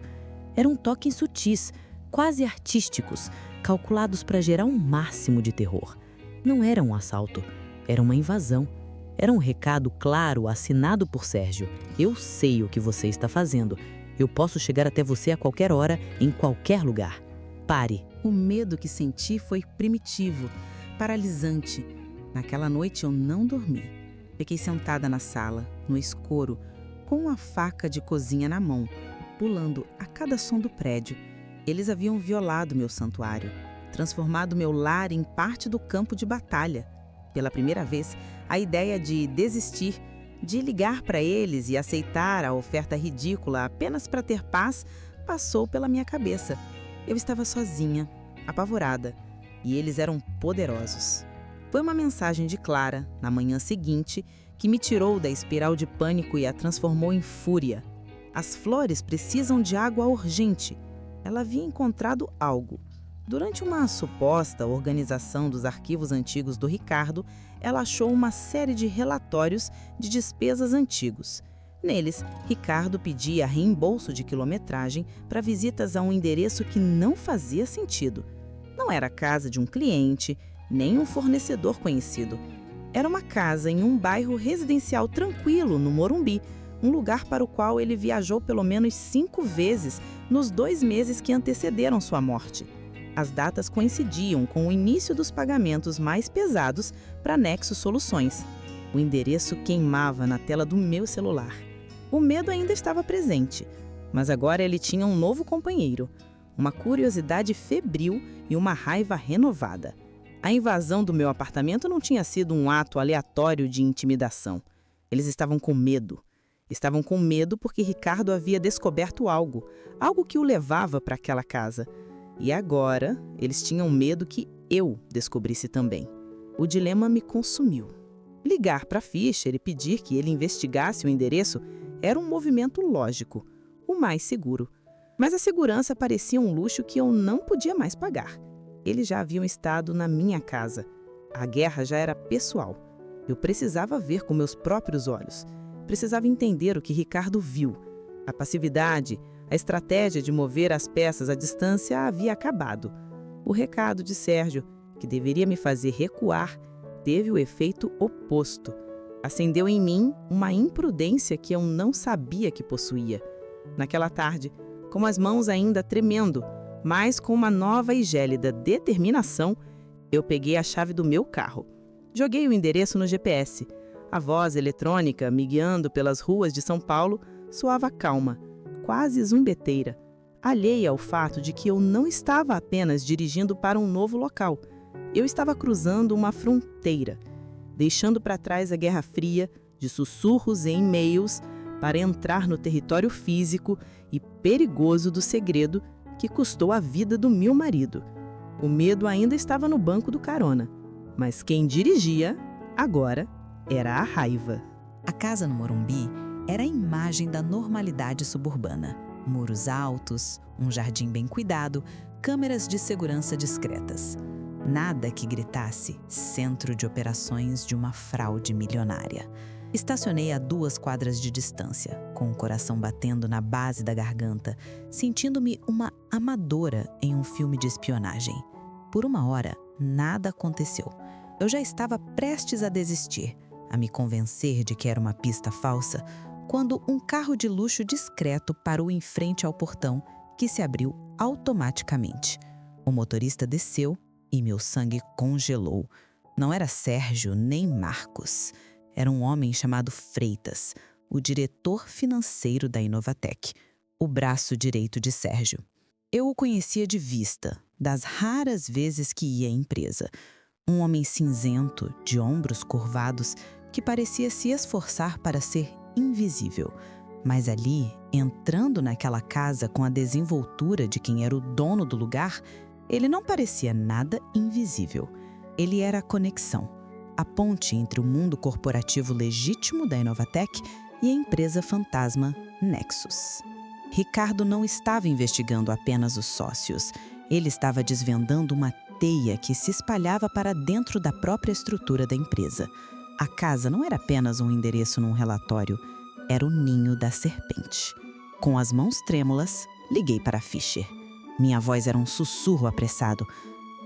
Eram toques sutis, quase artísticos, calculados para gerar um máximo de terror. Não era um assalto, era uma invasão. Era um recado claro, assinado por Sérgio. Eu sei o que você está fazendo. Eu posso chegar até você a qualquer hora, em qualquer lugar. Pare. O medo que senti foi primitivo, paralisante. Naquela noite eu não dormi. Fiquei sentada na sala, no escuro, com uma faca de cozinha na mão, pulando a cada som do prédio. Eles haviam violado meu santuário, transformado meu lar em parte do campo de batalha. Pela primeira vez, a ideia de desistir, de ligar para eles e aceitar a oferta ridícula apenas para ter paz, passou pela minha cabeça. Eu estava sozinha, apavorada, e eles eram poderosos. Foi uma mensagem de Clara, na manhã seguinte, que me tirou da espiral de pânico e a transformou em fúria. As flores precisam de água urgente. Ela havia encontrado algo, Durante uma suposta organização dos arquivos antigos do Ricardo, ela achou uma série de relatórios de despesas antigos. Neles, Ricardo pedia reembolso de quilometragem para visitas a um endereço que não fazia sentido. Não era a casa de um cliente, nem um fornecedor conhecido. Era uma casa em um bairro residencial tranquilo, no Morumbi, um lugar para o qual ele viajou pelo menos 5 vezes nos 2 meses que antecederam sua morte. As datas coincidiam com o início dos pagamentos mais pesados para Nexus Soluções. O endereço queimava na tela do meu celular. O medo ainda estava presente, mas agora ele tinha um novo companheiro, uma curiosidade febril e uma raiva renovada. A invasão do meu apartamento não tinha sido um ato aleatório de intimidação. Eles estavam com medo. Estavam com medo porque Ricardo havia descoberto algo que o levava para aquela casa. E agora, eles tinham medo que eu descobrisse também. O dilema me consumiu. Ligar para Fischer e pedir que ele investigasse o endereço era um movimento lógico, o mais seguro. Mas a segurança parecia um luxo que eu não podia mais pagar. Eles já haviam estado na minha casa. A guerra já era pessoal. Eu precisava ver com meus próprios olhos. Precisava entender o que Ricardo viu. A passividade, a estratégia de mover as peças à distância havia acabado. O recado de Sérgio, que deveria me fazer recuar, teve o efeito oposto. Acendeu em mim uma imprudência que eu não sabia que possuía. Naquela tarde, com as mãos ainda tremendo, mas com uma nova e gélida determinação, eu peguei a chave do meu carro. Joguei o endereço no GPS. A voz eletrônica, me guiando pelas ruas de São Paulo, soava calma, quase zumbeteira, alheia ao fato de que eu não estava apenas dirigindo para um novo local. Eu estava cruzando uma fronteira, deixando para trás a Guerra Fria, de sussurros e e-mails, para entrar no território físico e perigoso do segredo que custou a vida do meu marido. O medo ainda estava no banco do carona, mas quem dirigia, agora, era a raiva. A casa no Morumbi era a imagem da normalidade suburbana. Muros altos, um jardim bem cuidado, câmeras de segurança discretas. Nada que gritasse centro de operações de uma fraude milionária. Estacionei a 2 quadras de distância, com o coração batendo na base da garganta, sentindo-me uma amadora em um filme de espionagem. Por uma hora, nada aconteceu. Eu já estava prestes a desistir, a me convencer de que era uma pista falsa, quando um carro de luxo discreto parou em frente ao portão, que se abriu automaticamente. O motorista desceu e meu sangue congelou. Não era Sérgio nem Marcos. Era um homem chamado Freitas, o diretor financeiro da Inovatec, o braço direito de Sérgio. Eu o conhecia de vista, das raras vezes que ia à empresa. Um homem cinzento, de ombros curvados, que parecia se esforçar para ser invisível. Mas ali, entrando naquela casa com a desenvoltura de quem era o dono do lugar, ele não parecia nada invisível. Ele era a conexão, a ponte entre o mundo corporativo legítimo da Inovatec e a empresa fantasma Nexus. Ricardo não estava investigando apenas os sócios. Ele estava desvendando uma teia que se espalhava para dentro da própria estrutura da empresa. A casa não era apenas um endereço num relatório, era o ninho da serpente. Com as mãos trêmulas, liguei para Fischer. Minha voz era um sussurro apressado.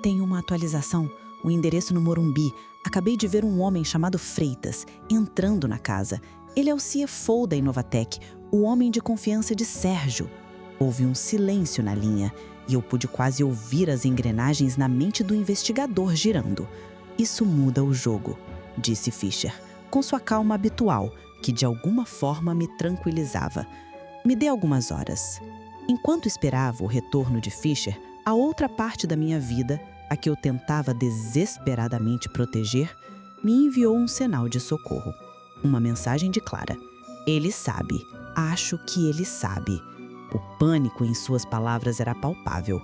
Tem uma atualização, o endereço no Morumbi. Acabei de ver um homem chamado Freitas entrando na casa. Ele é o CFO da Inovatec, o homem de confiança de Sérgio. Houve um silêncio na linha e eu pude quase ouvir as engrenagens na mente do investigador girando. Isso muda o jogo, disse Fischer, com sua calma habitual, que de alguma forma me tranquilizava. Me dê algumas horas. Enquanto esperava o retorno de Fischer, a outra parte da minha vida, a que eu tentava desesperadamente proteger, me enviou um sinal de socorro. Uma mensagem de Clara. Ele sabe. Acho que ele sabe. O pânico em suas palavras era palpável.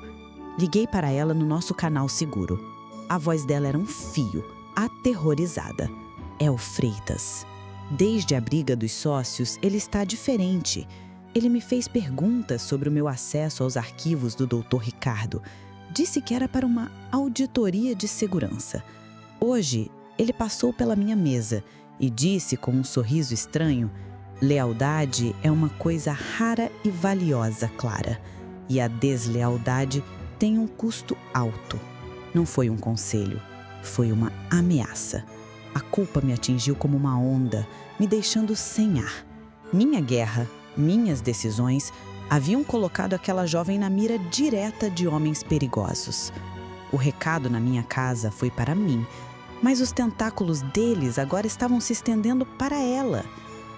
Liguei para ela no nosso canal seguro. A voz dela era um fio, aterrorizada. É o Freitas. Desde a briga dos sócios, ele está diferente. Ele me fez perguntas sobre o meu acesso aos arquivos do Dr. Ricardo. Disse que era para uma auditoria de segurança. Hoje, ele passou pela minha mesa e disse com um sorriso estranho: lealdade é uma coisa rara e valiosa, Clara. E a deslealdade tem um custo alto. Não foi um conselho, foi uma ameaça. A culpa me atingiu como uma onda, me deixando sem ar. Minha guerra, minhas decisões haviam colocado aquela jovem na mira direta de homens perigosos. O recado na minha casa foi para mim, mas os tentáculos deles agora estavam se estendendo para ela.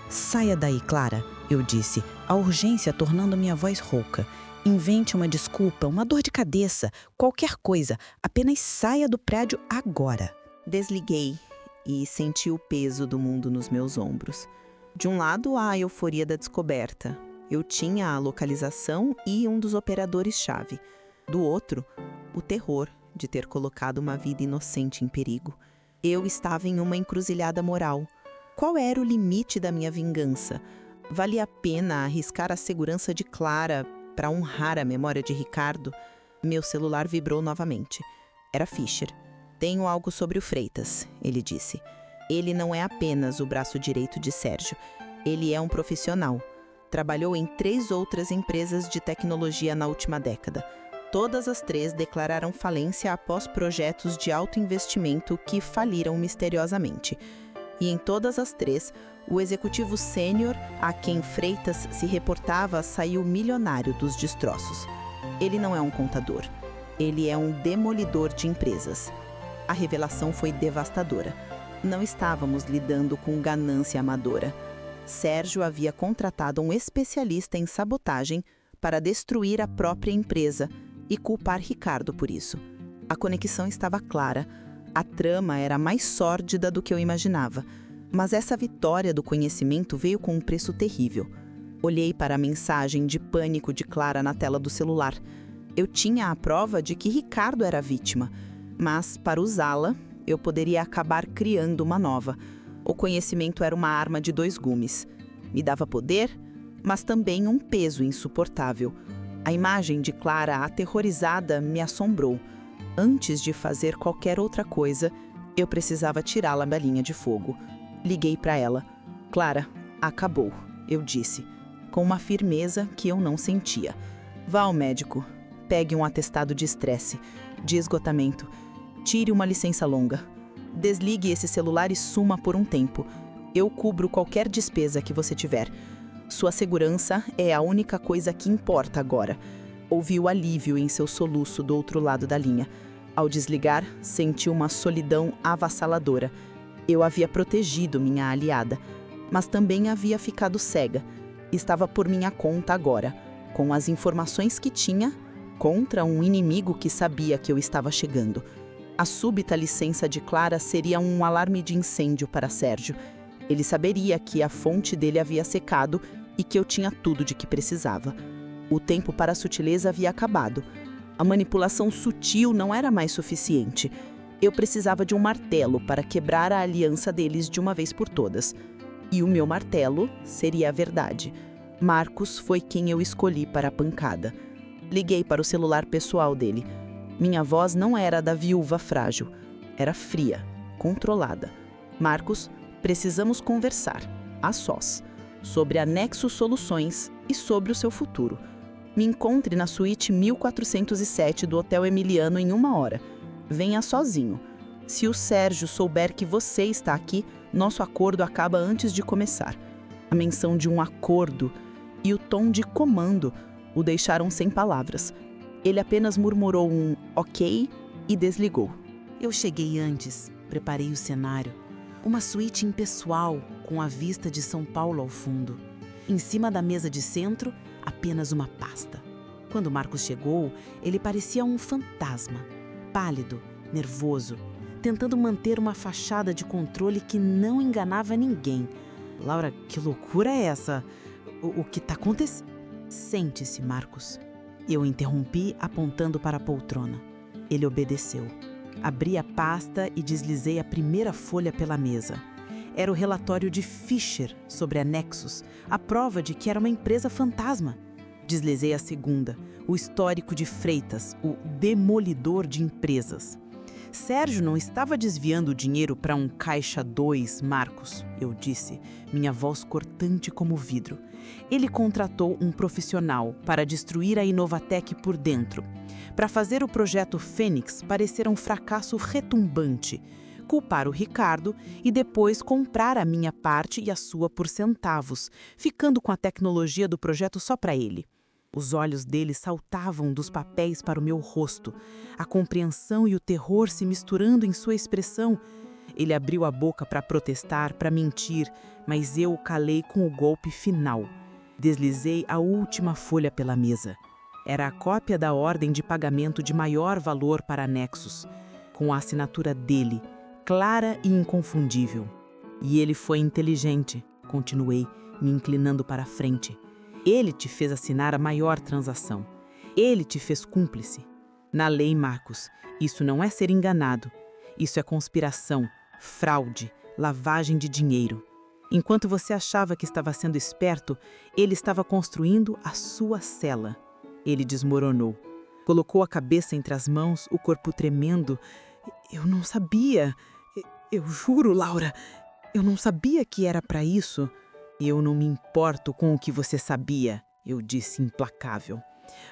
Saia daí, Clara, eu disse, a urgência tornando minha voz rouca. Invente uma desculpa, uma dor de cabeça, qualquer coisa, apenas saia do prédio agora. Desliguei e senti o peso do mundo nos meus ombros. De um lado, a euforia da descoberta. Eu tinha a localização e um dos operadores-chave. Do outro, o terror de ter colocado uma vida inocente em perigo. Eu estava em uma encruzilhada moral. Qual era o limite da minha vingança? Valia a pena arriscar a segurança de Clara para honrar a memória de Ricardo? Meu celular vibrou novamente. Era Fischer. Tenho algo sobre o Freitas, ele disse. Ele não é apenas o braço direito de Sérgio. Ele é um profissional. Trabalhou em 3 outras empresas de tecnologia na última década. Todas as 3 declararam falência após projetos de alto investimento que faliram misteriosamente. E em todas as 3, o executivo sênior a quem Freitas se reportava saiu milionário dos destroços. Ele não é um contador. Ele é um demolidor de empresas. A revelação foi devastadora. Não estávamos lidando com ganância amadora. Sérgio havia contratado um especialista em sabotagem para destruir a própria empresa e culpar Ricardo por isso. A conexão estava clara. A trama era mais sórdida do que eu imaginava. Mas essa vitória do conhecimento veio com um preço terrível. Olhei para a mensagem de pânico de Clara na tela do celular. Eu tinha a prova de que Ricardo era a vítima. Mas, para usá-la, eu poderia acabar criando uma nova. O conhecimento era uma arma de 2 gumes. Me dava poder, mas também um peso insuportável. A imagem de Clara aterrorizada me assombrou. Antes de fazer qualquer outra coisa, eu precisava tirá-la da linha de fogo. Liguei para ela. Clara, acabou, eu disse, com uma firmeza que eu não sentia. Vá ao médico. Pegue um atestado de estresse, de esgotamento. Tire uma licença longa. Desligue esse celular e suma por um tempo. Eu cubro qualquer despesa que você tiver. Sua segurança é a única coisa que importa agora. Ouvi o alívio em seu soluço do outro lado da linha. Ao desligar, senti uma solidão avassaladora. Eu havia protegido minha aliada, mas também havia ficado cega. Estava por minha conta agora, com as informações que tinha, contra um inimigo que sabia que eu estava chegando. A súbita licença de Clara seria um alarme de incêndio para Sérgio. Ele saberia que a fonte dele havia secado e que eu tinha tudo de que precisava. O tempo para a sutileza havia acabado. A manipulação sutil não era mais suficiente. Eu precisava de um martelo para quebrar a aliança deles de uma vez por todas. E o meu martelo seria a verdade. Marcos foi quem eu escolhi para a pancada. Liguei para o celular pessoal dele. Minha voz não era a da viúva frágil. Era fria, controlada. Marcos, precisamos conversar, a sós, sobre a Nexus Soluções e sobre o seu futuro. Me encontre na suíte 1407 do Hotel Emiliano em 1 hora. Venha sozinho. Se o Sérgio souber que você está aqui, nosso acordo acaba antes de começar. A menção de um acordo e o tom de comando o deixaram sem palavras. Ele apenas murmurou um ok e desligou. Eu cheguei antes, preparei o cenário. Uma suíte impessoal, com a vista de São Paulo ao fundo. Em cima da mesa de centro, apenas uma pasta. Quando Marcos chegou, ele parecia um fantasma. Pálido, nervoso, tentando manter uma fachada de controle que não enganava ninguém. Laura, que loucura é essa? O que está acontecendo? Sente-se, Marcos. Eu interrompi, apontando para a poltrona. Ele obedeceu. Abri a pasta e deslizei a primeira folha pela mesa. Era o relatório de Fischer sobre a Nexus, a prova de que era uma empresa fantasma. Deslizei a segunda, o histórico de Freitas, o demolidor de empresas. Sérgio não estava desviando o dinheiro para um caixa 2, Marcos, eu disse, minha voz cortante como vidro. Ele contratou um profissional para destruir a Inovatec por dentro, para fazer o projeto Fênix parecer um fracasso retumbante, culpar o Ricardo e depois comprar a minha parte e a sua por centavos, ficando com a tecnologia do projeto só para ele. Os olhos dele saltavam dos papéis para o meu rosto, a compreensão e o terror se misturando em sua expressão. Ele abriu a boca para protestar, para mentir, mas eu o calei com o golpe final. Deslizei a última folha pela mesa. Era a cópia da ordem de pagamento de maior valor para Nexus, com a assinatura dele, clara e inconfundível. E ele foi inteligente, continuei, me inclinando para a frente. Ele te fez assinar a maior transação. Ele te fez cúmplice. Na lei, Marcos, isso não é ser enganado. Isso é conspiração, fraude, lavagem de dinheiro. Enquanto você achava que estava sendo esperto, ele estava construindo a sua cela. Ele desmoronou. Colocou a cabeça entre as mãos, o corpo tremendo. Eu não sabia. Eu juro, Laura, eu não sabia que era para isso. Eu não me importo com o que você sabia, eu disse implacável.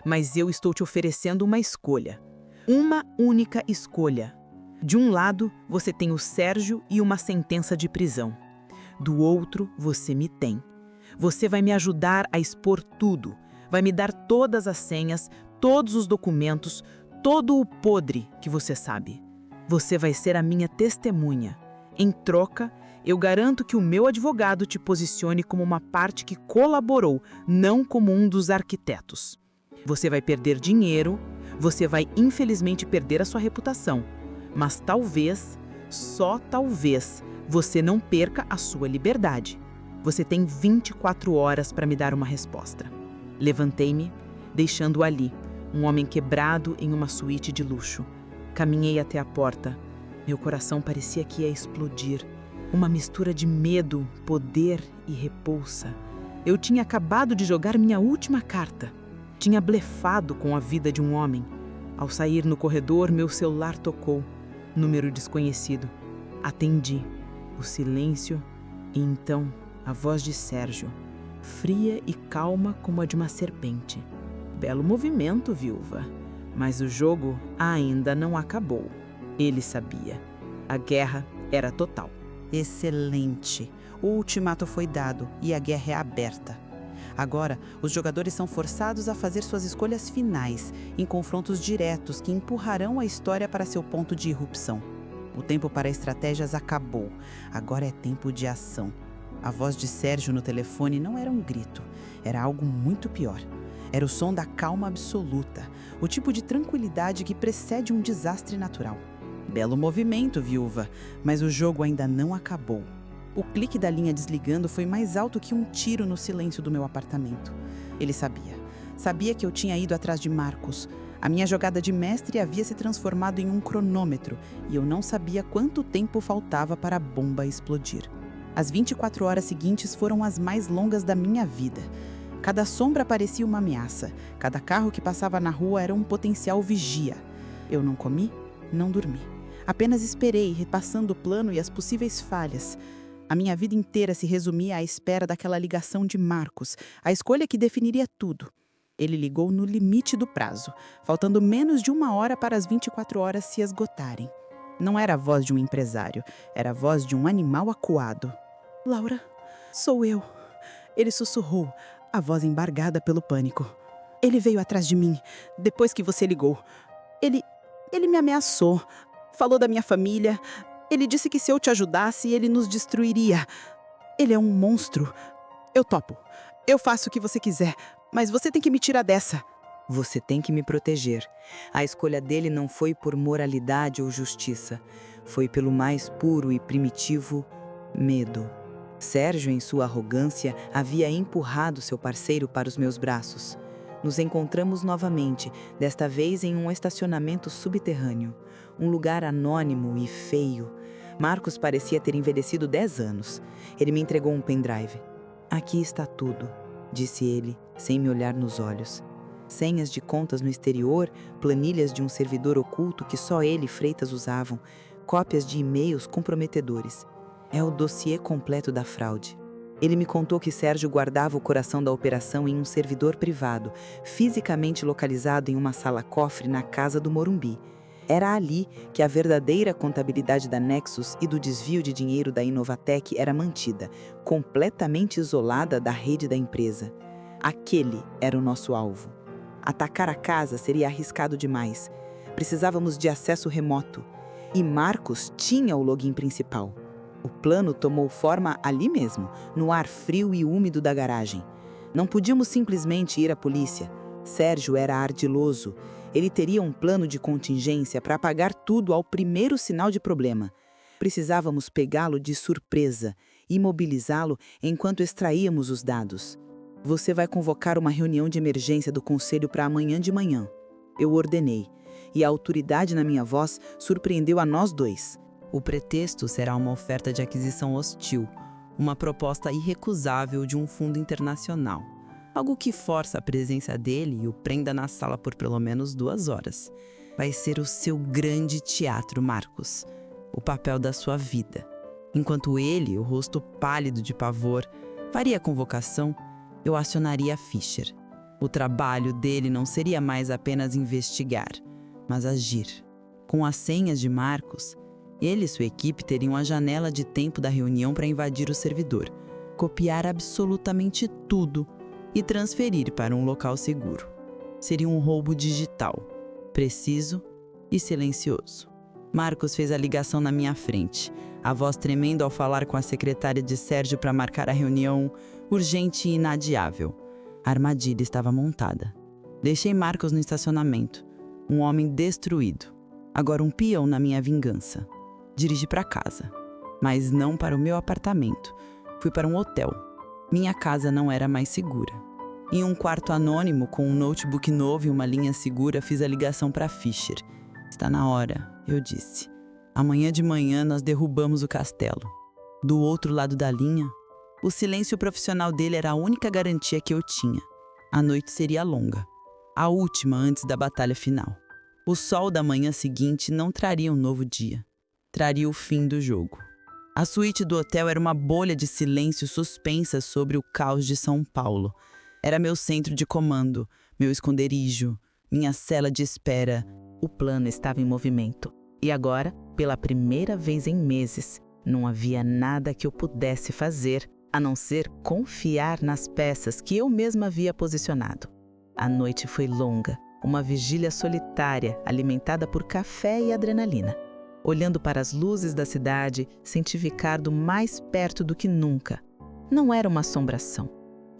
Mas eu estou te oferecendo uma escolha. Uma única escolha. De um lado, você tem o Sérgio e uma sentença de prisão. Do outro, você me tem. Você vai me ajudar a expor tudo. Vai me dar todas as senhas, todos os documentos, todo o podre que você sabe. Você vai ser a minha testemunha. Em troca, eu garanto que o meu advogado te posicione como uma parte que colaborou, não como um dos arquitetos. Você vai perder dinheiro, você vai infelizmente perder a sua reputação, mas talvez, só talvez, você não perca a sua liberdade. Você tem 24 horas para me dar uma resposta. Levantei-me, deixando-o ali, um homem quebrado em uma suíte de luxo. Caminhei até a porta. Meu coração parecia que ia explodir. Uma mistura de medo, poder e repulsa. Eu tinha acabado de jogar minha última carta. Tinha blefado com a vida de um homem. Ao sair no corredor, meu celular tocou. Número desconhecido. Atendi. O silêncio e então a voz de Sérgio, fria e calma como a de uma serpente. Belo movimento, viúva. Mas o jogo ainda não acabou. Ele sabia. A guerra era total. Excelente! O ultimato foi dado e a guerra é aberta. Agora, os jogadores são forçados a fazer suas escolhas finais, em confrontos diretos que empurrarão a história para seu ponto de irrupção. O tempo para estratégias acabou. Agora é tempo de ação. A voz de Sérgio no telefone não era um grito. Era algo muito pior. Era o som da calma absoluta, o tipo de tranquilidade que precede um desastre natural. Belo movimento, viúva, mas o jogo ainda não acabou. O clique da linha desligando foi mais alto que um tiro no silêncio do meu apartamento. Ele sabia. Sabia que eu tinha ido atrás de Marcos. A minha jogada de mestre havia se transformado em um cronômetro e eu não sabia quanto tempo faltava para a bomba explodir. As 24 horas seguintes foram as mais longas da minha vida. Cada sombra parecia uma ameaça. Cada carro que passava na rua era um potencial vigia. Eu não comi, não dormi. Apenas esperei, repassando o plano e as possíveis falhas. A minha vida inteira se resumia à espera daquela ligação de Marcos, a escolha que definiria tudo. Ele ligou no limite do prazo, faltando menos de 1 hora para as 24 horas se esgotarem. Não era a voz de um empresário, era a voz de um animal acuado. Laura, sou eu. Ele sussurrou, a voz embargada pelo pânico. Ele veio atrás de mim, depois que você ligou. Ele me ameaçou. Falou da minha família. Ele disse que se eu te ajudasse, ele nos destruiria. Ele é um monstro. Eu topo. Eu faço o que você quiser, mas você tem que me tirar dessa. Você tem que me proteger. A escolha dele não foi por moralidade ou justiça. Foi pelo mais puro e primitivo medo. Sérgio, em sua arrogância, havia empurrado seu parceiro para os meus braços. Nos encontramos novamente, desta vez em um estacionamento subterrâneo. Um lugar anônimo e feio. Marcos parecia ter envelhecido 10 anos. Ele me entregou um pendrive. Aqui está tudo. disse ele, sem me olhar nos olhos. Senhas de contas no exterior, planilhas de um servidor oculto que só ele e Freitas usavam, cópias de e-mails comprometedores. É o dossiê completo da fraude. Ele me contou que Sérgio guardava o coração da operação em um servidor privado, fisicamente localizado em uma sala-cofre na casa do Morumbi. Era ali que a verdadeira contabilidade da Nexus e do desvio de dinheiro da Inovatec era mantida, completamente isolada da rede da empresa. Aquele era o nosso alvo. Atacar a casa seria arriscado demais. Precisávamos de acesso remoto. E Marcos tinha o login principal. O plano tomou forma ali mesmo, no ar frio e úmido da garagem. Não podíamos simplesmente ir à polícia. Sérgio era ardiloso. Ele teria um plano de contingência para apagar tudo ao primeiro sinal de problema. Precisávamos pegá-lo de surpresa e imobilizá-lo enquanto extraíamos os dados. Você vai convocar uma reunião de emergência do conselho para amanhã de manhã. Eu ordenei, e a autoridade na minha voz surpreendeu a nós dois. O pretexto será uma oferta de aquisição hostil, uma proposta irrecusável de um fundo internacional. Algo que força a presença dele e o prenda na sala por pelo menos 2 horas. Vai ser o seu grande teatro, Marcos. O papel da sua vida. Enquanto ele, o rosto pálido de pavor, faria a convocação, eu acionaria Fischer. O trabalho dele não seria mais apenas investigar, mas agir. Com as senhas de Marcos, ele e sua equipe teriam a janela de tempo da reunião para invadir o servidor, copiar absolutamente tudo e transferir para um local seguro. Seria um roubo digital, preciso e silencioso. Marcos fez a ligação na minha frente, a voz tremendo ao falar com a secretária de Sérgio para marcar a reunião urgente e inadiável. A armadilha estava montada. Deixei Marcos no estacionamento, um homem destruído, agora um peão na minha vingança. Dirigi para casa, mas não para o meu apartamento. Fui para um hotel. Minha casa não era mais segura. Em um quarto anônimo, com um notebook novo e uma linha segura, fiz a ligação para Fischer. Está na hora, eu disse. Amanhã de manhã nós derrubamos o castelo. Do outro lado da linha, o silêncio profissional dele era a única garantia que eu tinha. A noite seria longa, a última antes da batalha final. O sol da manhã seguinte não traria um novo dia. Traria o fim do jogo. A suíte do hotel era uma bolha de silêncio suspensa sobre o caos de São Paulo. Era meu centro de comando, meu esconderijo, minha cela de espera. O plano estava em movimento. E agora, pela primeira vez em meses, não havia nada que eu pudesse fazer, a não ser confiar nas peças que eu mesma havia posicionado. A noite foi longa, uma vigília solitária, alimentada por café e adrenalina. Olhando para as luzes da cidade, senti Ricardo mais perto do que nunca. Não era uma assombração,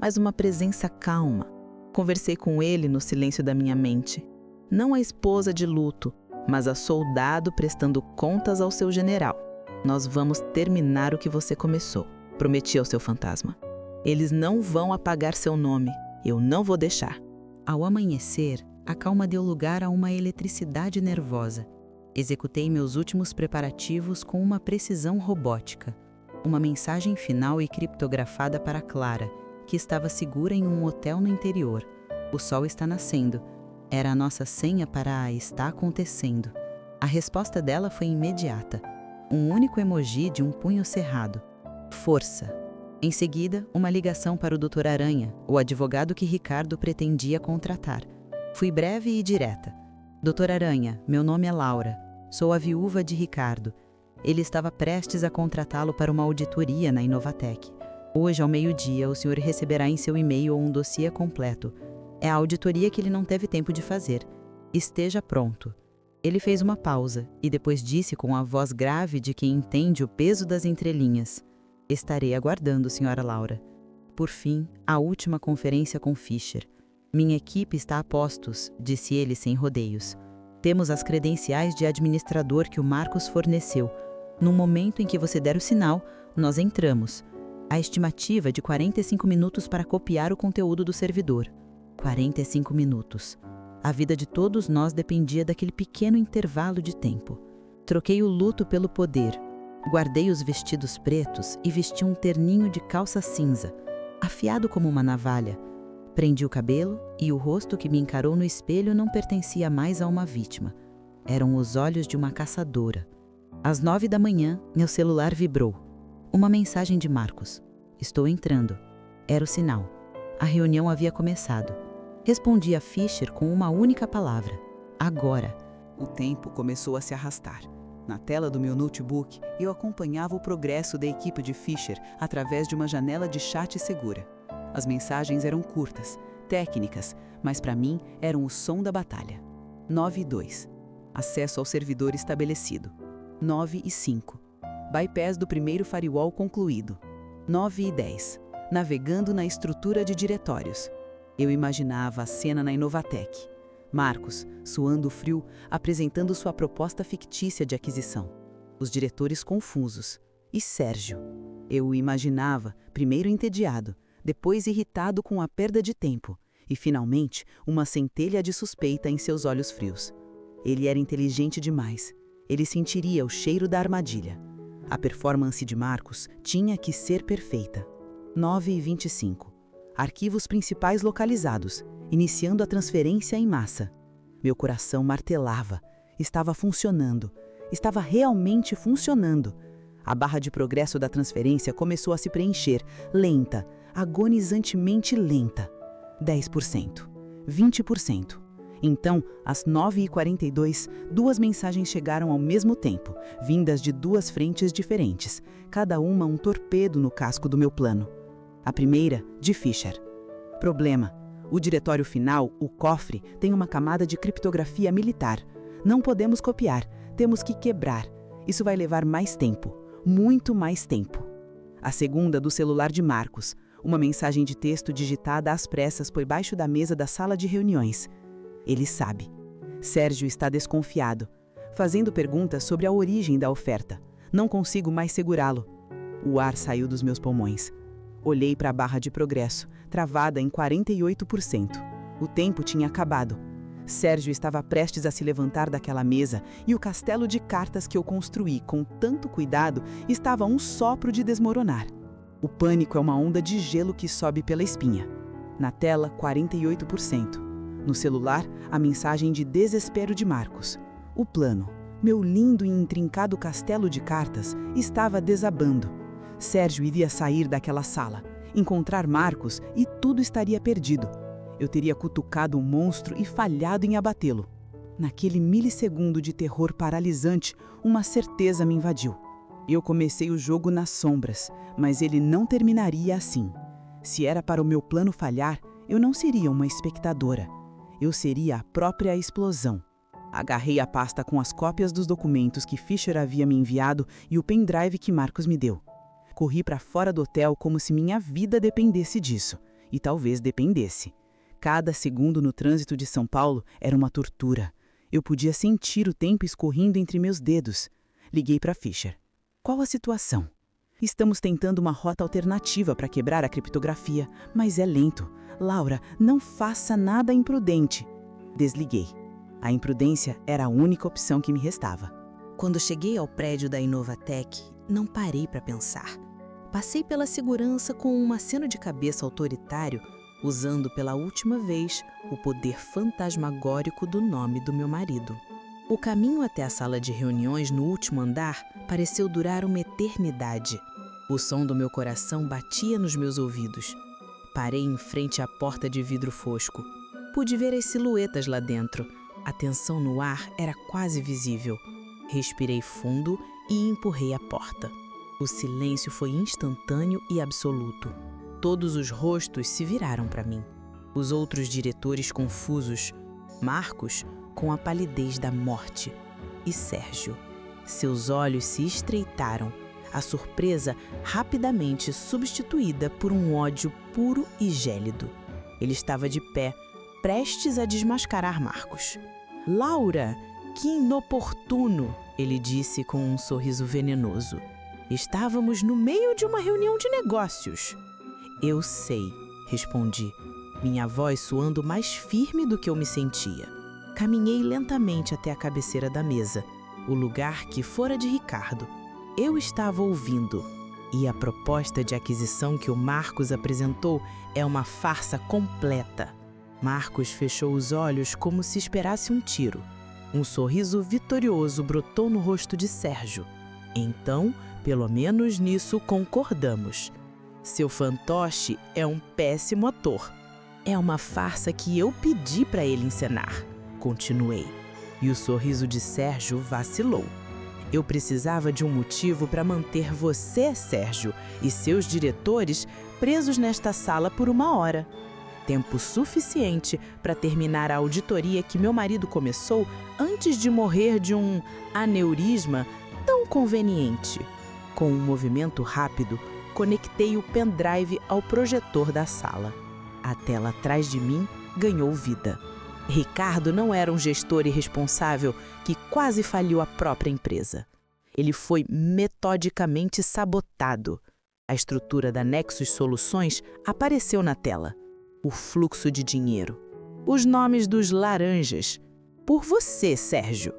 mas uma presença calma. Conversei com ele no silêncio da minha mente. Não a esposa de luto, mas a soldado prestando contas ao seu general. Nós vamos terminar o que você começou, prometi ao seu fantasma. Eles não vão apagar seu nome, eu não vou deixar. Ao amanhecer, a calma deu lugar a uma eletricidade nervosa. Executei meus últimos preparativos com uma precisão robótica. Uma mensagem final e criptografada para Clara, que estava segura em um hotel no interior. O sol está nascendo. Era a nossa senha para a está acontecendo. A resposta dela foi imediata. Um único emoji de um punho cerrado. Força. Em seguida, uma ligação para o Dr. Aranha, o advogado que Ricardo pretendia contratar. Fui breve e direta. Dr. Aranha, meu nome é Laura. Sou a viúva de Ricardo. Ele estava prestes a contratá-lo para uma auditoria na Inovatec. Hoje, ao meio-dia, o senhor receberá em seu e-mail um dossiê completo. É a auditoria que ele não teve tempo de fazer. Esteja pronto. Ele fez uma pausa e depois disse com a voz grave de quem entende o peso das entrelinhas. Estarei aguardando, senhora Laura. Por fim, a última conferência com Fischer. Minha equipe está a postos, disse ele sem rodeios. Temos as credenciais de administrador que o Marcos forneceu. No momento em que você der o sinal, nós entramos. A estimativa é de 45 minutos para copiar o conteúdo do servidor. 45 minutos. A vida de todos nós dependia daquele pequeno intervalo de tempo. Troquei o luto pelo poder. Guardei os vestidos pretos e vesti um terninho de calça cinza. afiado como uma navalha. Prendi o cabelo e o rosto que me encarou no espelho não pertencia mais a uma vítima. Eram os olhos de uma caçadora. Às 9 da manhã, meu celular vibrou. Uma mensagem de Marcos. Estou entrando. Era o sinal. A reunião havia começado. Respondi a Fischer com uma única palavra. Agora. O tempo começou a se arrastar. Na tela do meu notebook, eu acompanhava o progresso da equipe de Fischer através de uma janela de chat segura. As mensagens eram curtas, técnicas, mas para mim eram o som da batalha. 9:02. Acesso ao servidor estabelecido. 9:05. Bypass do primeiro firewall concluído. 9:10. Navegando na estrutura de diretórios. Eu imaginava a cena na Inovatec. Marcos, suando frio, apresentando sua proposta fictícia de aquisição. Os diretores confusos. E Sérgio. Eu o imaginava, primeiro entediado, depois irritado com a perda de tempo, e finalmente uma centelha de suspeita em seus olhos frios. Ele era inteligente demais. Ele sentiria o cheiro da armadilha. A performance de Marcos tinha que ser perfeita. 9:25. Arquivos principais localizados, iniciando a transferência em massa. Meu coração martelava. Estava funcionando. Estava realmente funcionando. A barra de progresso da transferência começou a se preencher, lenta, agonizantemente lenta. 10%, 20%. Então, às 9:42, 2 mensagens chegaram ao mesmo tempo, vindas de 2 frentes diferentes, cada uma um torpedo no casco do meu plano. A primeira, de Fischer. Problema. O diretório final, o cofre, tem uma camada de criptografia militar. Não podemos copiar, temos que quebrar. Isso vai levar mais tempo, muito mais tempo. A segunda, do celular de Marcos, uma mensagem de texto digitada às pressas por baixo da mesa da sala de reuniões. Ele sabe. Sérgio está desconfiado, fazendo perguntas sobre a origem da oferta. Não consigo mais segurá-lo. O ar saiu dos meus pulmões. Olhei para a barra de progresso, travada em 48%. O tempo tinha acabado. Sérgio estava prestes a se levantar daquela mesa e o castelo de cartas que eu construí com tanto cuidado estava a um sopro de desmoronar. O pânico é uma onda de gelo que sobe pela espinha. Na tela, 48%. No celular, a mensagem de desespero de Marcos. O plano, meu lindo e intrincado castelo de cartas, estava desabando. Sérgio iria sair daquela sala, encontrar Marcos e tudo estaria perdido. Eu teria cutucado o monstro e falhado em abatê-lo. Naquele milissegundo de terror paralisante, uma certeza me invadiu. Eu comecei o jogo nas sombras, mas ele não terminaria assim. Se era para o meu plano falhar, eu não seria uma espectadora. Eu seria a própria explosão. Agarrei a pasta com as cópias dos documentos que Fischer havia me enviado e o pendrive que Marcos me deu. Corri para fora do hotel como se minha vida dependesse disso. E talvez dependesse. Cada segundo no trânsito de São Paulo era uma tortura. Eu podia sentir o tempo escorrendo entre meus dedos. Liguei para Fischer. Qual a situação? Estamos tentando uma rota alternativa para quebrar a criptografia, mas é lento. Laura, não faça nada imprudente. Desliguei. A imprudência era a única opção que me restava. Quando cheguei ao prédio da Inovatec, não parei para pensar. Passei pela segurança com um aceno de cabeça autoritário, usando pela última vez o poder fantasmagórico do nome do meu marido. O caminho até a sala de reuniões no último andar pareceu durar uma eternidade. O som do meu coração batia nos meus ouvidos. Parei em frente à porta de vidro fosco. Pude ver as silhuetas lá dentro. A tensão no ar era quase visível. Respirei fundo e empurrei a porta. O silêncio foi instantâneo e absoluto. Todos os rostos se viraram para mim. Os outros diretores confusos. Marcos, com a palidez da morte. E Sérgio. Seus olhos se estreitaram. A surpresa rapidamente substituída por um ódio puro e gélido. Ele estava de pé, prestes a desmascarar Marcos. "Laura, que inoportuno!" ele disse com um sorriso venenoso. "Estávamos no meio de uma reunião de negócios." "Eu sei", respondi, minha voz soando mais firme do que eu me sentia. Caminhei lentamente até a cabeceira da mesa, o lugar que fora de Ricardo. Eu estava ouvindo. E a proposta de aquisição que o Marcos apresentou é uma farsa completa. Marcos fechou os olhos como se esperasse um tiro. Um sorriso vitorioso brotou no rosto de Sérgio. Então, pelo menos nisso concordamos. Seu fantoche é um péssimo ator. É uma farsa que eu pedi para ele encenar, continuei. E o sorriso de Sérgio vacilou. Eu precisava de um motivo para manter você, Sérgio, e seus diretores presos nesta sala por 1 hora. Tempo suficiente para terminar a auditoria que meu marido começou antes de morrer de um aneurisma tão conveniente. Com um movimento rápido, conectei o pendrive ao projetor da sala. A tela atrás de mim ganhou vida. Ricardo não era um gestor irresponsável que quase faliu a própria empresa. Ele foi metodicamente sabotado. A estrutura da Nexus Soluções apareceu na tela. O fluxo de dinheiro. Os nomes dos laranjas. Por você, Sérgio.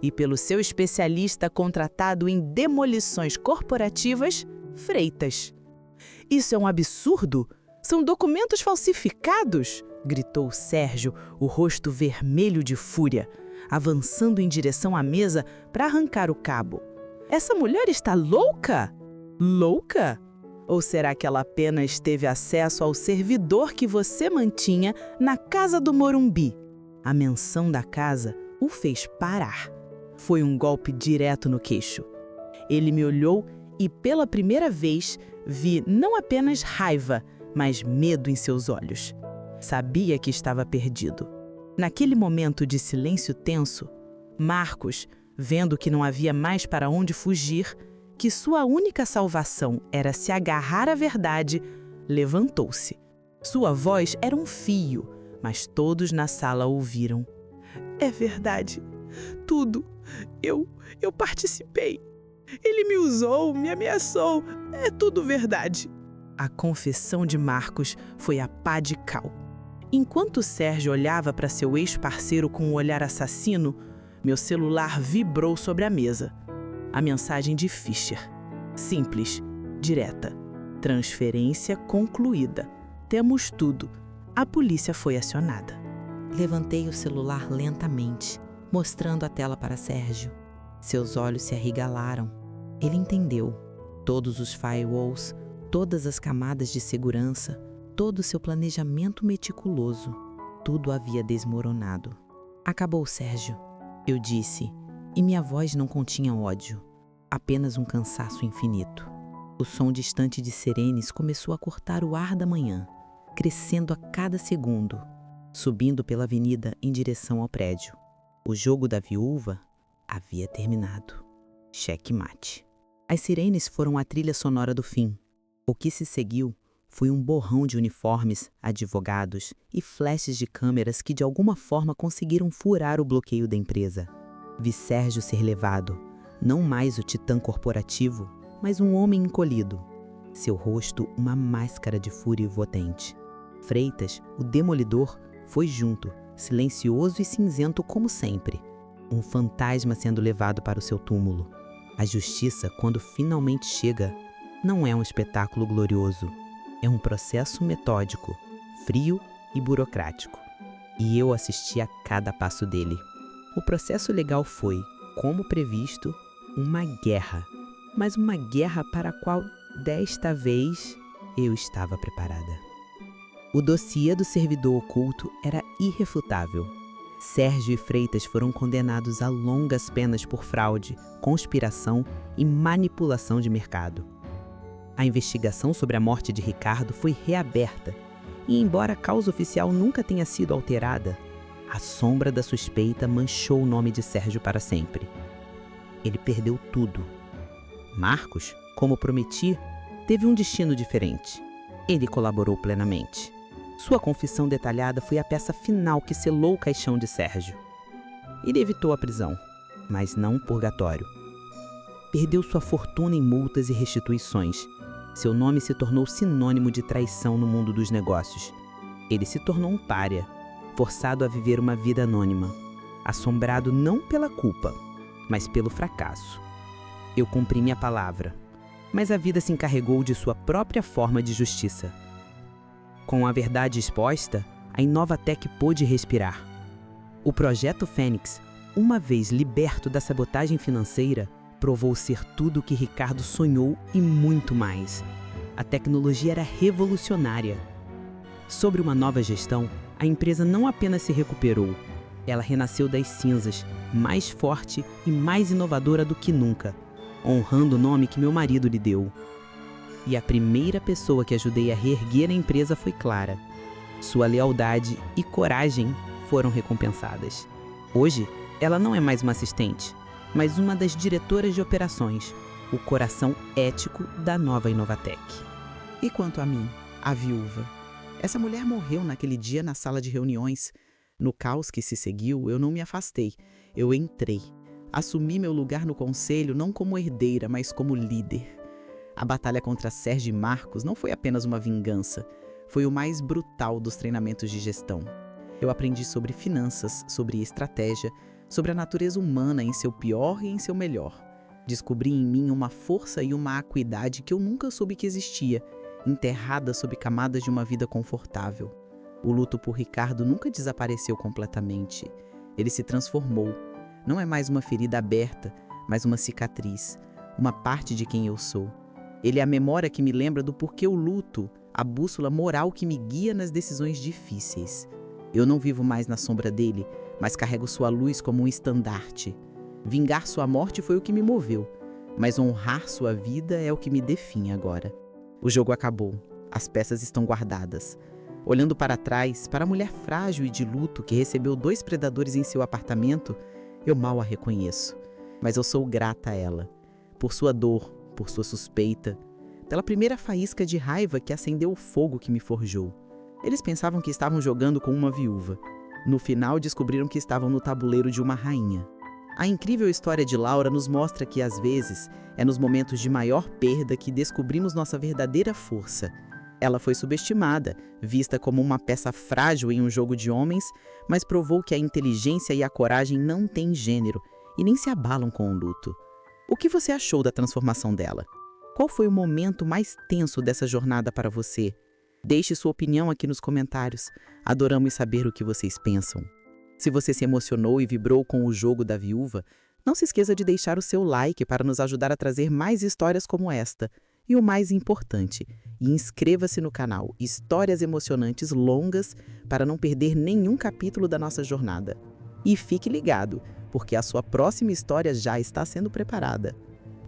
E pelo seu especialista contratado em demolições corporativas, Freitas. Isso é um absurdo? São documentos falsificados? Gritou Sérgio, o rosto vermelho de fúria, avançando em direção à mesa para arrancar o cabo. Essa mulher está louca? Louca? Ou será que ela apenas teve acesso ao servidor que você mantinha na casa do Morumbi? A menção da casa o fez parar. Foi um golpe direto no queixo. Ele me olhou e, pela primeira vez, vi não apenas raiva, mas medo em seus olhos. Sabia que estava perdido. Naquele momento de silêncio tenso, Marcos, vendo que não havia mais para onde fugir, que sua única salvação era se agarrar à verdade, levantou-se. Sua voz era um fio, mas todos na sala ouviram. É verdade. Tudo. Eu participei. Ele me usou, me ameaçou. É tudo verdade. A confissão de Marcos foi a pá de cal. Enquanto Sérgio olhava para seu ex-parceiro com um olhar assassino, meu celular vibrou sobre a mesa. A mensagem de Fischer. Simples, direta. Transferência concluída. Temos tudo. A polícia foi acionada. Levantei o celular lentamente, mostrando a tela para Sérgio. Seus olhos se arregalaram. Ele entendeu. Todos os firewalls, todas as camadas de segurança, todo o seu planejamento meticuloso. Tudo havia desmoronado. Acabou, Sérgio, eu disse, e minha voz não continha ódio, apenas um cansaço infinito. O som distante de sirenes começou a cortar o ar da manhã, crescendo a cada segundo, subindo pela avenida em direção ao prédio. O jogo da viúva havia terminado. Checkmate. As sirenes foram a trilha sonora do fim. O que se seguiu foi um borrão de uniformes, advogados e flashes de câmeras que de alguma forma conseguiram furar o bloqueio da empresa. Vi Sérgio ser levado, não mais o titã corporativo, mas um homem encolhido. Seu rosto uma máscara de fúria potente. Freitas, o demolidor, foi junto, silencioso e cinzento como sempre. Um fantasma sendo levado para o seu túmulo. A justiça, quando finalmente chega, não é um espetáculo glorioso. É um processo metódico, frio e burocrático. E eu assisti a cada passo dele. O processo legal foi, como previsto, uma guerra. Mas uma guerra para a qual, desta vez, eu estava preparada. O dossiê do servidor oculto era irrefutável. Sérgio e Freitas foram condenados a longas penas por fraude, conspiração e manipulação de mercado. A investigação sobre a morte de Ricardo foi reaberta e, embora a causa oficial nunca tenha sido alterada, a sombra da suspeita manchou o nome de Sérgio para sempre. Ele perdeu tudo. Marcos, como prometi, teve um destino diferente. Ele colaborou plenamente. Sua confissão detalhada foi a peça final que selou o caixão de Sérgio. Ele evitou a prisão, mas não o purgatório. Perdeu sua fortuna em multas e restituições. Seu nome se tornou sinônimo de traição no mundo dos negócios. Ele se tornou um pária, forçado a viver uma vida anônima, assombrado não pela culpa, mas pelo fracasso. Eu cumpri minha palavra, mas a vida se encarregou de sua própria forma de justiça. Com a verdade exposta, a Inovatec pôde respirar. O projeto Fênix, uma vez liberto da sabotagem financeira, provou ser tudo o que Ricardo sonhou e muito mais. A tecnologia era revolucionária. Sobre uma nova gestão, a empresa não apenas se recuperou, ela renasceu das cinzas, mais forte e mais inovadora do que nunca, honrando o nome que meu marido lhe deu. E a primeira pessoa que ajudei a reerguer a empresa foi Clara. Sua lealdade e coragem foram recompensadas. Hoje, ela não é mais uma assistente, mas uma das diretoras de operações, o coração ético da nova Inovatec. E quanto a mim, a viúva? Essa mulher morreu naquele dia na sala de reuniões. No caos que se seguiu, eu não me afastei. Eu entrei. Assumi meu lugar no conselho não como herdeira, mas como líder. A batalha contra Sérgio e Marcos não foi apenas uma vingança. Foi o mais brutal dos treinamentos de gestão. Eu aprendi sobre finanças, sobre estratégia, sobre a natureza humana em seu pior e em seu melhor. Descobri em mim uma força e uma acuidade que eu nunca soube que existia, enterrada sob camadas de uma vida confortável. O luto por Ricardo nunca desapareceu completamente. Ele se transformou. Não é mais uma ferida aberta, mas uma cicatriz, uma parte de quem eu sou. Ele é a memória que me lembra do porquê eu luto, a bússola moral que me guia nas decisões difíceis. Eu não vivo mais na sombra dele, mas carrego sua luz como um estandarte. Vingar sua morte foi o que me moveu, mas honrar sua vida é o que me define agora. O jogo acabou, as peças estão guardadas. Olhando para trás, para a mulher frágil e de luto que recebeu 2 predadores em seu apartamento, eu mal a reconheço. Mas eu sou grata a ela, por sua dor, por sua suspeita, pela primeira faísca de raiva que acendeu o fogo que me forjou. Eles pensavam que estavam jogando com uma viúva. No final, descobriram que estavam no tabuleiro de uma rainha. A incrível história de Laura nos mostra que, às vezes, é nos momentos de maior perda que descobrimos nossa verdadeira força. Ela foi subestimada, vista como uma peça frágil em um jogo de homens, mas provou que a inteligência e a coragem não têm gênero e nem se abalam com o luto. O que você achou da transformação dela? Qual foi o momento mais tenso dessa jornada para você? Deixe sua opinião aqui nos comentários. Adoramos saber o que vocês pensam. Se você se emocionou e vibrou com o jogo da viúva, não se esqueça de deixar o seu like para nos ajudar a trazer mais histórias como esta. E o mais importante, inscreva-se no canal Histórias Emocionantes Longas para não perder nenhum capítulo da nossa jornada. E fique ligado, porque a sua próxima história já está sendo preparada.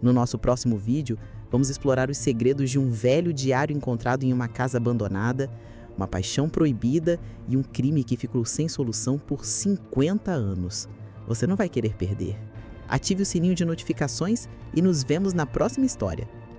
No nosso próximo vídeo, vamos explorar os segredos de um velho diário encontrado em uma casa abandonada, uma paixão proibida e um crime que ficou sem solução por 50 anos. Você não vai querer perder. Ative o sininho de notificações e nos vemos na próxima história.